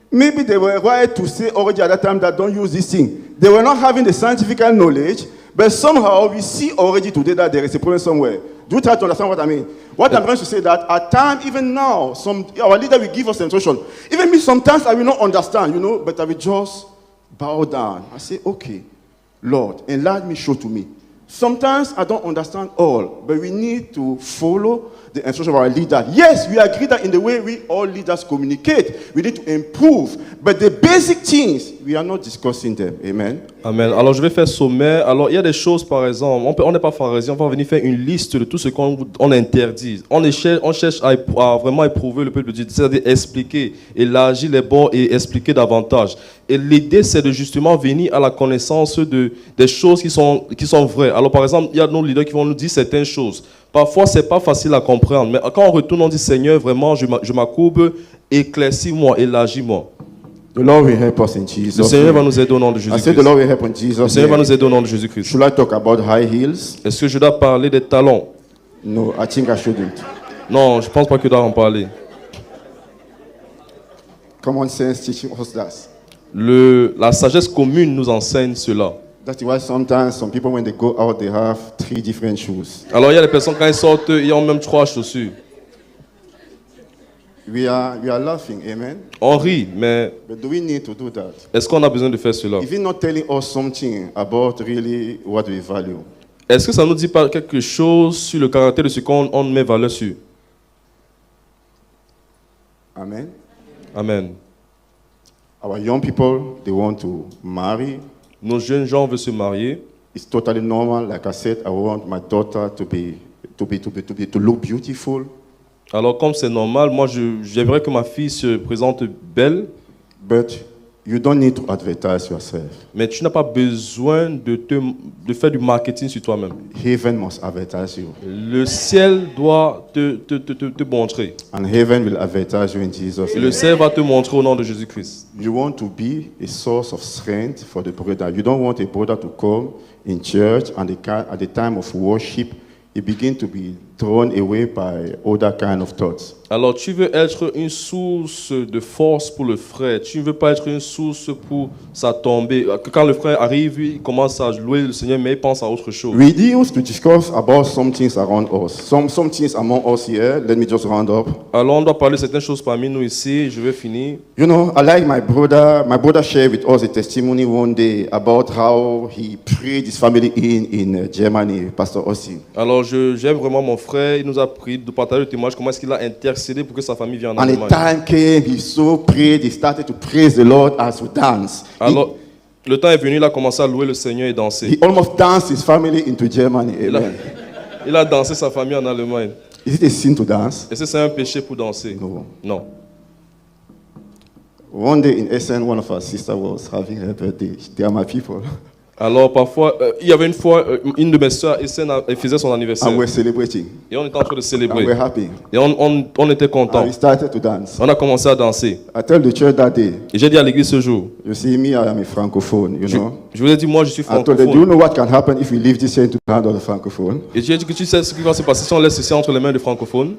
maybe they were right to say already at that time that don't use this thing. They were not having the scientific knowledge, but somehow we see already today that there is a problem somewhere. Do you try to understand what I mean? What I'm trying to say that at times, even now, our leader will give us instruction. Even me, sometimes I will not understand, but I will just bow down. I say, okay, Lord, enlighten me, show to me. Sometimes I don't understand all, but we need to follow the instruction of our leader. Yes, we agree that in the way we all leaders communicate, we need to improve. But the basic things, we are not discussing them. Amen. Amen. Alors, je vais faire sommaire. Alors, il y a des choses, par exemple, on n'est pas pharisien, on va venir faire une liste de tout ce qu'on interdit. On cherche à vraiment éprouver le peuple de Dieu, c'est-à-dire expliquer, élargir les bords et expliquer davantage. Et l'idée, c'est de justement venir à la connaissance des choses qui sont vraies. Alors, par exemple, il y a nos leaders qui vont nous dire certaines choses. Parfois, ce n'est pas facile à comprendre. Mais quand on retourne, on dit, Seigneur, vraiment, je m'accourbe, éclaircis-moi, élargis-moi. The Lord will help us in Jesus' Le Seigneur va name. nous aider au nom de I Jésus-Christ. said the Lord will help in Jesus' Le Seigneur va name. nous aider au nom de Jésus-Christ. Should I talk about high heels? Est-ce que je dois parler des talons? No, I think I shouldn't. Non, je ne pense pas que je dois en parler. Common sense teaching us that. La sagesse commune nous enseigne cela. That's why sometimes some people, when they go out, they have 3 different shoes. Alors, il y a des personnes, quand ils sortent, ils ont même 3 chaussures. We are laughing, amen? On rit, mais But do we need to do that? est-ce qu'on a besoin de faire cela? If you're not telling us something about really what we value, Est-ce que ça ne nous dit pas quelque chose sur le caractère de ce qu'on met valeur sur? amen? Amen. Our young people, they want to marry. Nos jeunes gens veulent se marier. It's totally normal. Like I said, I want my daughter to look beautiful. Alors, comme c'est normal, moi, j'aimerais que ma fille se présente belle, But you don't need to advertise yourself. mais tu n'as pas besoin de faire du marketing sur toi-même. Heaven must advertise you. Le ciel doit te montrer. And heaven will advertise you in Jesus' Et le name. ciel va te montrer au nom de Jésus-Christ. You want to be a source of strength for the brother. You don't want a brother to come in church and at the time of worship, he begin to be thrown away by other kind of thoughts. Alors tu veux être une source de force pour le frère. Tu ne veux pas être une source pour sa tombée. Quand le frère arrive, il commence à louer le Seigneur, mais il pense à autre chose. We used to discuss about some things around us. Some things among us here. Let me just round up. Alors on doit parler de certaines choses parmi nous ici. Je vais finir. You know, I like my brother. My brother shared with us a testimony one day about how he prayed his family in Germany, Pastor Ossi. Alors j'aime vraiment mon frère. Il nous a pris de partager le témoignage. Comment est-ce qu'il a intercédé pour que sa famille vienne en And Allemagne. the time came, he so prayed, he started to praise the Lord as we dance. Alors le temps est venu, il a commencé à louer le Seigneur et danser. He almost danced his family into Germany. Amen. Il a dansé sa famille en Allemagne. Is it a sin to dance? Est-ce que c'est un péché pour danser? No. Non. One day in Essen, one of our sisters was having her birthday. They are my people. Alors parfois, il y avait une fois, une de mes sœurs, elle faisait son anniversaire. And we're celebrating. Et on était en train de And célébrer. we're happy. Et on était contents. And we started to dance. On a commencé à danser. I tell the church that day, Et j'ai dit à l'église ce jour, you see me, I am a francophone, you know. je vous ai dit, moi je suis I told them, do you francophone. know what can happen if we leave this here into the hand of the francophone? Et j'ai dit que tu sais ce qui va se passer si on laisse ceci entre les mains des francophones.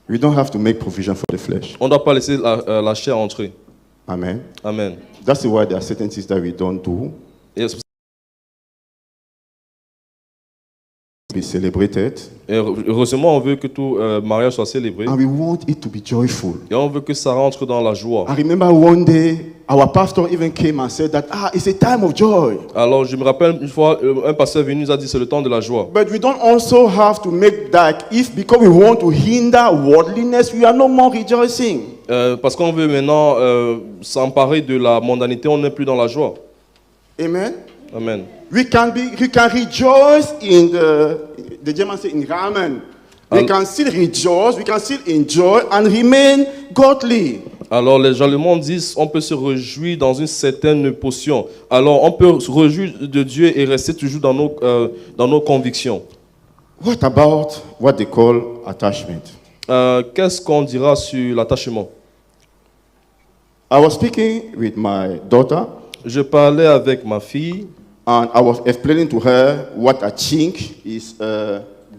We don't have to make provision for the flesh. On ne doit pas laisser la chair entrer. Amen. Amen. That's why there are certain things that we don't do. Et Be celebrated. heureusement, on veut que tout mariage soit célébré. And we want it to be joyful. Et on veut que ça rentre dans la joie. I remember one day, our pastor even came and said that, it's a time of joy. Alors, je me rappelle une fois, un pasteur est venu nous a dit c'est le temps de la joie. But we don't also have to make that if because we want to hinder worldliness, we are no more rejoicing. Parce qu'on veut maintenant s'emparer de la mondanité, on n'est plus dans la joie. Amen. Amen. We can rejoice in the German say in ramen. We can still rejoice, we can still enjoy and remain godly. Alors les gens, le monde disent, on peut se réjouir dans une certaine potion. Alors on peut se réjouir de Dieu et rester toujours dans nos convictions. What about what they call attachment? Qu'est-ce qu'on dira sur l'attachement? I was speaking with my daughter. Je parlais avec ma fille. And I was explaining to her what I think is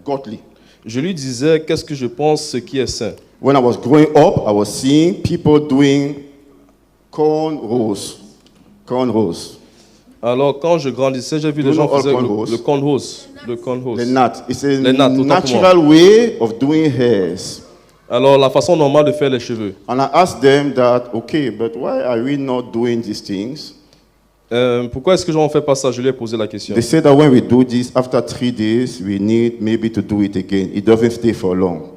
godly. Je lui disais qu'est-ce que je pense ce qui est saint. When I was growing up, I was seeing people doing cornrows. Alors quand je grandissais, j'ai vu des gens faire le cornrows. The knot. It's a Les nattes, autant natural way of doing hairs. Alors la façon normale de faire les cheveux. And I asked them that, okay, but why are we not doing these things? Pourquoi est-ce que on ne fait pas ça? Je lui ai posé la question. They said that when we do this, after 3 days, we need maybe to do it again. It doesn't stay for long.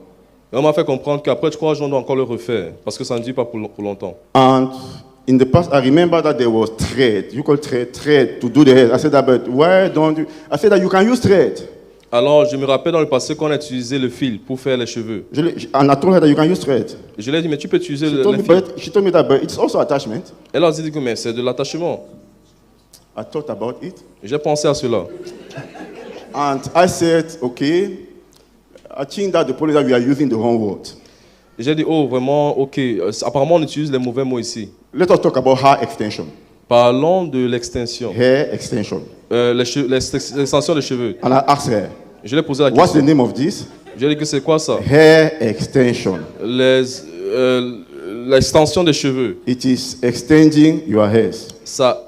Et on m'a fait comprendre qu'après 3 jours, on doit encore le refaire parce que ça ne dure pas pour longtemps. And in the past, I remember that there was thread. You call thread to do the hair. I said that, but why don't you? I said that you can use thread. Alors, je me rappelle dans le passé qu'on a utilisé le fil pour faire les cheveux. And I told her that you can use thread. Je lui ai dit, mais tu peux utiliser She le told, me, fil. she told me that, but it's also attachment. Elle a dit que mais c'est de l'attachement. I thought about it. J'ai pensé à cela. And I said, okay, I think that the problem is that we are using the wrong word. Et j'ai dit, oh, vraiment, ok. Apparemment, on utilise les mauvais mots ici. Let us talk about hair extension. Parlons de l'extension. Hair extension. L'extension des cheveux. And I asked her, Je lui ai posé la what's the question. name of this? J'ai dit que c'est quoi ça? Hair extension. L'extension des cheveux. It is extending your hairs. Ça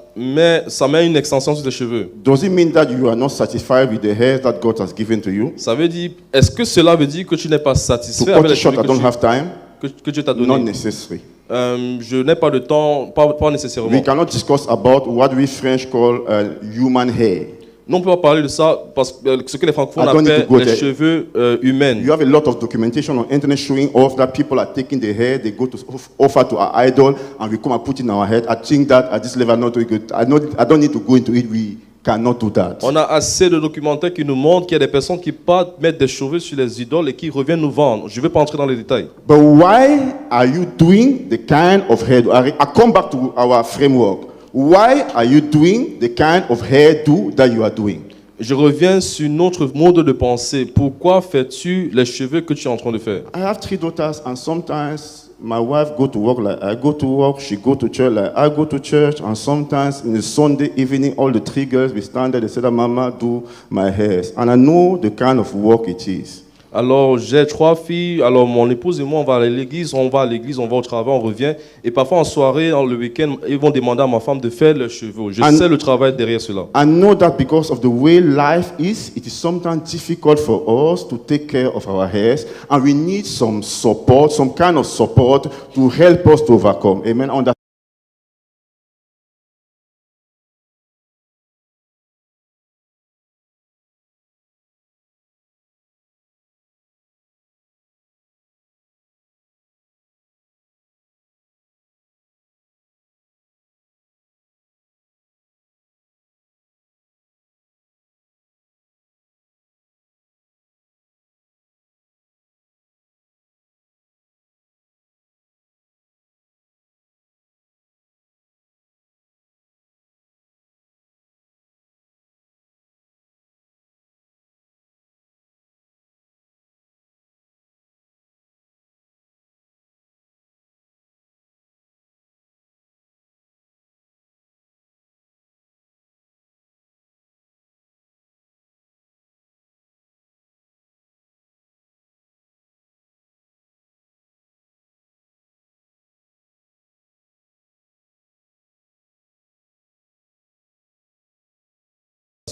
met une extension sur tes cheveux. Does it mean that you are not satisfied with the hair that God has given to you? Ça veut dire, est-ce que cela veut dire que tu n'es pas To satisfait avec cut les it short, cheveux I don't have time. que Dieu t'a Not donné? necessary. Je n'ai pas de temps, pas nécessairement. We cannot discuss about what we French call human hair. Non, on ne peut pas parler de ça parce que ce que les francophones I don't need appellent to go les there. cheveux humains. You have a lot of documentation on internet showing off that people are taking the hair, they go to offer to our idol, and we come and put it in our head. I think that at this level, not good. I don't need to go into it. We cannot do that. On a assez de documentaires qui nous montrent qu'il y a des personnes qui partent mettre des cheveux sur les idoles et qui reviennent nous vendre. Je ne vais pas entrer dans les détails. But why are you doing the kind of hairdo? I come back to our framework. Why are you doing the kind of hairdo that you are doing? Je reviens sur notre mode de pensée. Pourquoi fais-tu les cheveux que tu es en train de faire? I have 3 daughters, and sometimes my wife go to work like I go to work, she go to church like I go to church, and sometimes in the Sunday evening, all the 3 girls we stand there, they say that Mama do my hair, and I know the kind of work it is. Alors, j'ai 3 filles. Alors, mon épouse et moi, on va à l'église, on va au travail, on revient. Et parfois, en soirée, le week-end, ils vont demander à ma femme de faire les cheveux. Je sais le travail derrière cela. I know that because of the way life is, it is sometimes difficult for us to take care of our hairs, and we need some support, some kind of support to help us to overcome. Amen.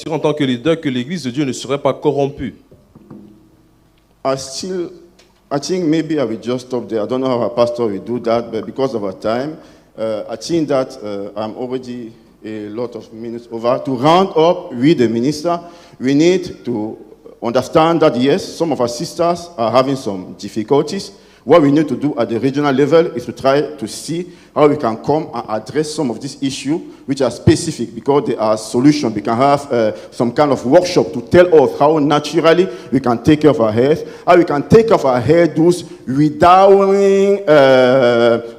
En tant que leader, que l'Église de Dieu ne serait pas corrompue. I think maybe I will just stop there. I don't know how our pastor will do that, but because of our time, I think that I'm already a lot of minutes over. To round up with the minister, we need to understand that, yes, some of our sisters are having some difficulties. What we need to do at the regional level is to try to see how we can come and address some of these issues which are specific, because there are solutions. We can have some kind of workshop to tell us how naturally we can take care of our health, how we can take care of our hairdos without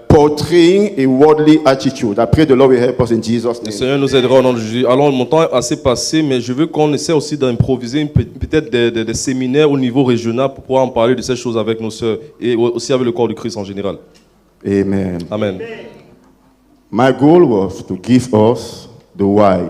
portraying a worldly attitude. I pray the Lord will help us in Jesus' Le name. Seigneur nous aidera au nom de Jésus. Alors, mon temps est assez passé, mais je veux qu'on essaie aussi d'improviser peut-être des séminaires au niveau régional pour pouvoir en parler de ces choses avec nos sœurs et aussi avec le corps de Christ en général. Amen. Amen. My goal was to give us the why,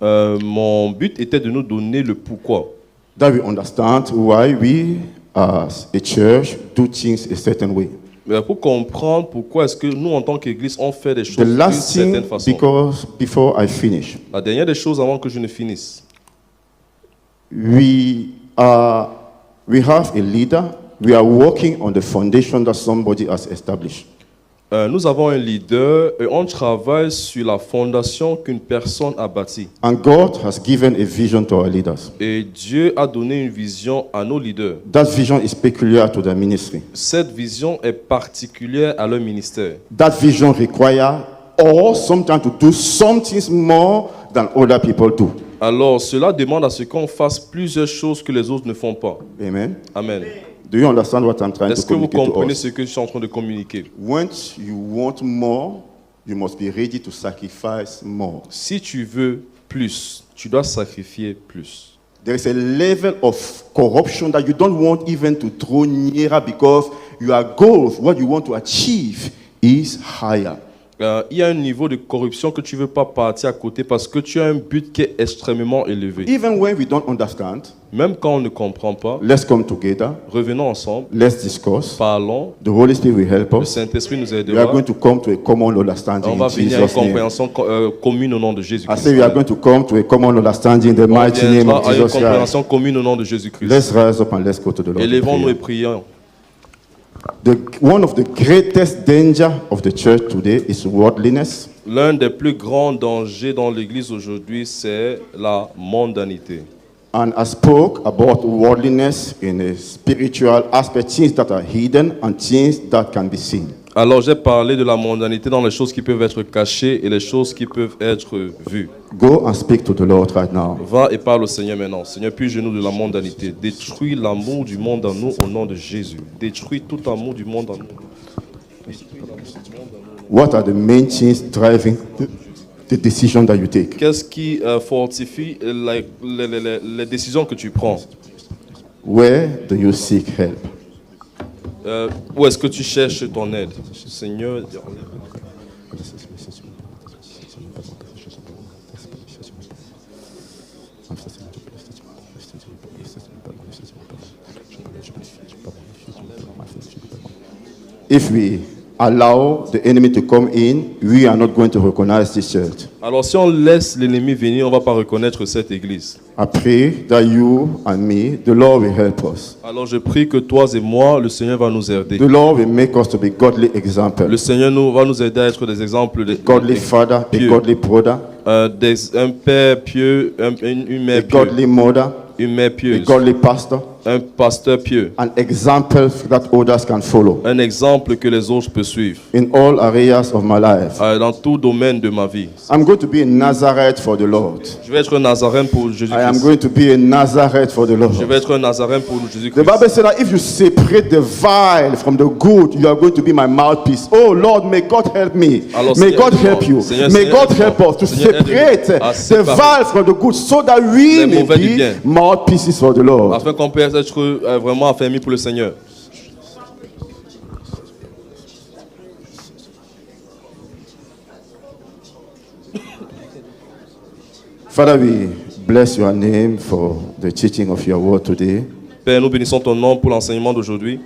Mon but était de nous donner le pourquoi. that we understand why we as a church do things a certain way. Mais pour comprendre pourquoi est-ce que nous, en tant qu'Église, on fait des choses The d'une last thing, certaine façon. because before I finish, La dernière des choses avant que je ne finisse. we have a leader. We are working on the foundation that somebody has established. Nous avons un leader et on travaille sur la fondation qu'une personne a bâtie. And God has given a vision to our leaders. Et Dieu a donné une vision à nos leaders. That vision is peculiar to their ministry. Cette vision est particulière à leur ministère. That vision requires us sometimes to do something more than other people do. Alors, cela demande à ce qu'on fasse plusieurs choses que les autres ne font pas. Amen. Amen. Do you understand what I'm trying to Est-ce que vous communicate to comprenez us? ce que je suis en train de communiquer? Once you want more, you must be ready to sacrifice more. Si tu veux plus, tu dois sacrifier plus. There is a level of corruption that you don't want even to draw nearer, because your goals, what you want to achieve, is higher. Il y a un niveau de corruption que tu ne veux pas partir à côté parce que tu as un but qui est extrêmement élevé. Even when we don't understand, Même quand on ne comprend pas, let's come together, revenons ensemble, let's discuss. parlons, The Holy Spirit will help le us. Saint-Esprit nous We are aidera. going to come to a common understanding On va in venir à une Jesus' name. compréhension commune au nom de I Jésus-Christ. say we are going to come to a common understanding in the On mighty name viendra of à une Jesus Christ. compréhension commune au nom de Jésus-Christ. Let's rise up and let's go to the Lord. in Élevons-nous et prayer. prions. One of the greatest danger of the church today is worldliness. L'un des plus grands dangers dans l'Église aujourd'hui, c'est la mondanité. And I spoke about worldliness in a spiritual aspect, things that are hidden and things that can be seen. Alors j'ai parlé de la mondanité dans les choses qui peuvent être cachées et les choses qui peuvent être vues. Go and speak to the Lord right now. Va et parle au Seigneur maintenant. Seigneur, puis-je-nous de la mondanité. Détruis l'amour du monde en nous au nom de Jésus. Détruis tout amour du monde en nous. What are the main things driving the decision that you take? Qu'est-ce qui fortifie les décisions que tu prends? Where do you seek help? Où est-ce que tu cherches ton aide? Seigneur, if we allow the enemy to come in, we are not going to recognize this church. Alors si on laisse l'ennemi venir, on ne va pas reconnaître cette église. I pray that you and me, the Lord will help us. Alors je prie que toi et moi, le Seigneur va nous aider. The Lord will make us to be godly examples. Le Seigneur va nous aider à être des exemples de Godly father, a godly brother, un père pieux, une a mère pieuse, godly mother, une mère a pieuse, godly pastor, un pasteur pieux, an example that others can follow. un exemple que les autres peuvent suivre In all areas of my life, dans tout domaine de ma vie. I'm going to be in Nazareth for the Lord. Je vais être un Nazaréen pour I am Jésus-Christ. going to be in Nazareth for the Lord. Je vais être un Nazaréen pour The Jésus-Christ. Bible says that if you separate the vile from the good, you are going to be my mouthpiece. Oh Lord, may God help me. Alors, May Seigneur, God help you. Seigneur, May Seigneur, God aide-moi. help us to Seigneur, separate aide-moi à the séparer vile from the good so that we les may mauvais du be bien. mouthpieces for the Lord. Afin qu'on puisse être vraiment affermi pour le Seigneur. Father, we bless your name for the teaching of your word today. Père, nous bénissons ton nom pour l'enseignement d'aujourd'hui.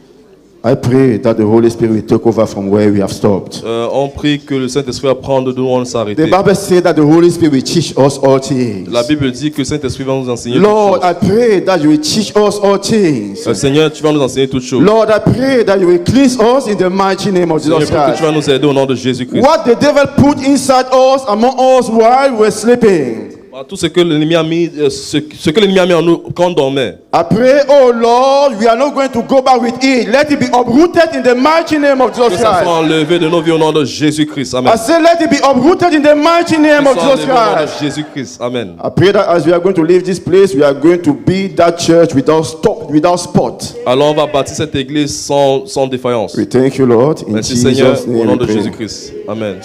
I pray that the Holy Spirit will take over from where we have stopped. On prie que le Saint-Esprit va prendre de nous on s'est arrêté. The Bible says that the Holy Spirit will teach us all things. La Bible dit que le Saint-Esprit va nous enseigner Lord, toutes I pray that you will teach us all things. choses. Seigneur, tu vas nous enseigner toutes choses. Lord, I pray that you will cleanse us in the mighty name of Seigneur, Jesus je prie que tu Christ. vas nous aider au nom de Jésus-Christ. What the devil put inside us, among us, while we were sleeping, Tout ce que l'ennemi a mis, ce que l'ennemi a mis en nous quand on dormait. I pray, oh Lord, we are not going to go back with it. Let it be uprooted in the mighty name of Que Jesus ça soit Christ. enlevé de nos vies au nom de Jésus-Christ. Amen. I say, let it be uprooted in the mighty name Que of ça soit Jesus enlevé au nom de Christ. Jésus-Christ. Amen. I pray that as we are going to leave this place, we are going to be that church without stop, without spot. Alors on va bâtir cette église sans défaillance. We thank you, Lord. In Merci Seigneur, Jesus' au name nom we de pray. Jésus-Christ. Amen.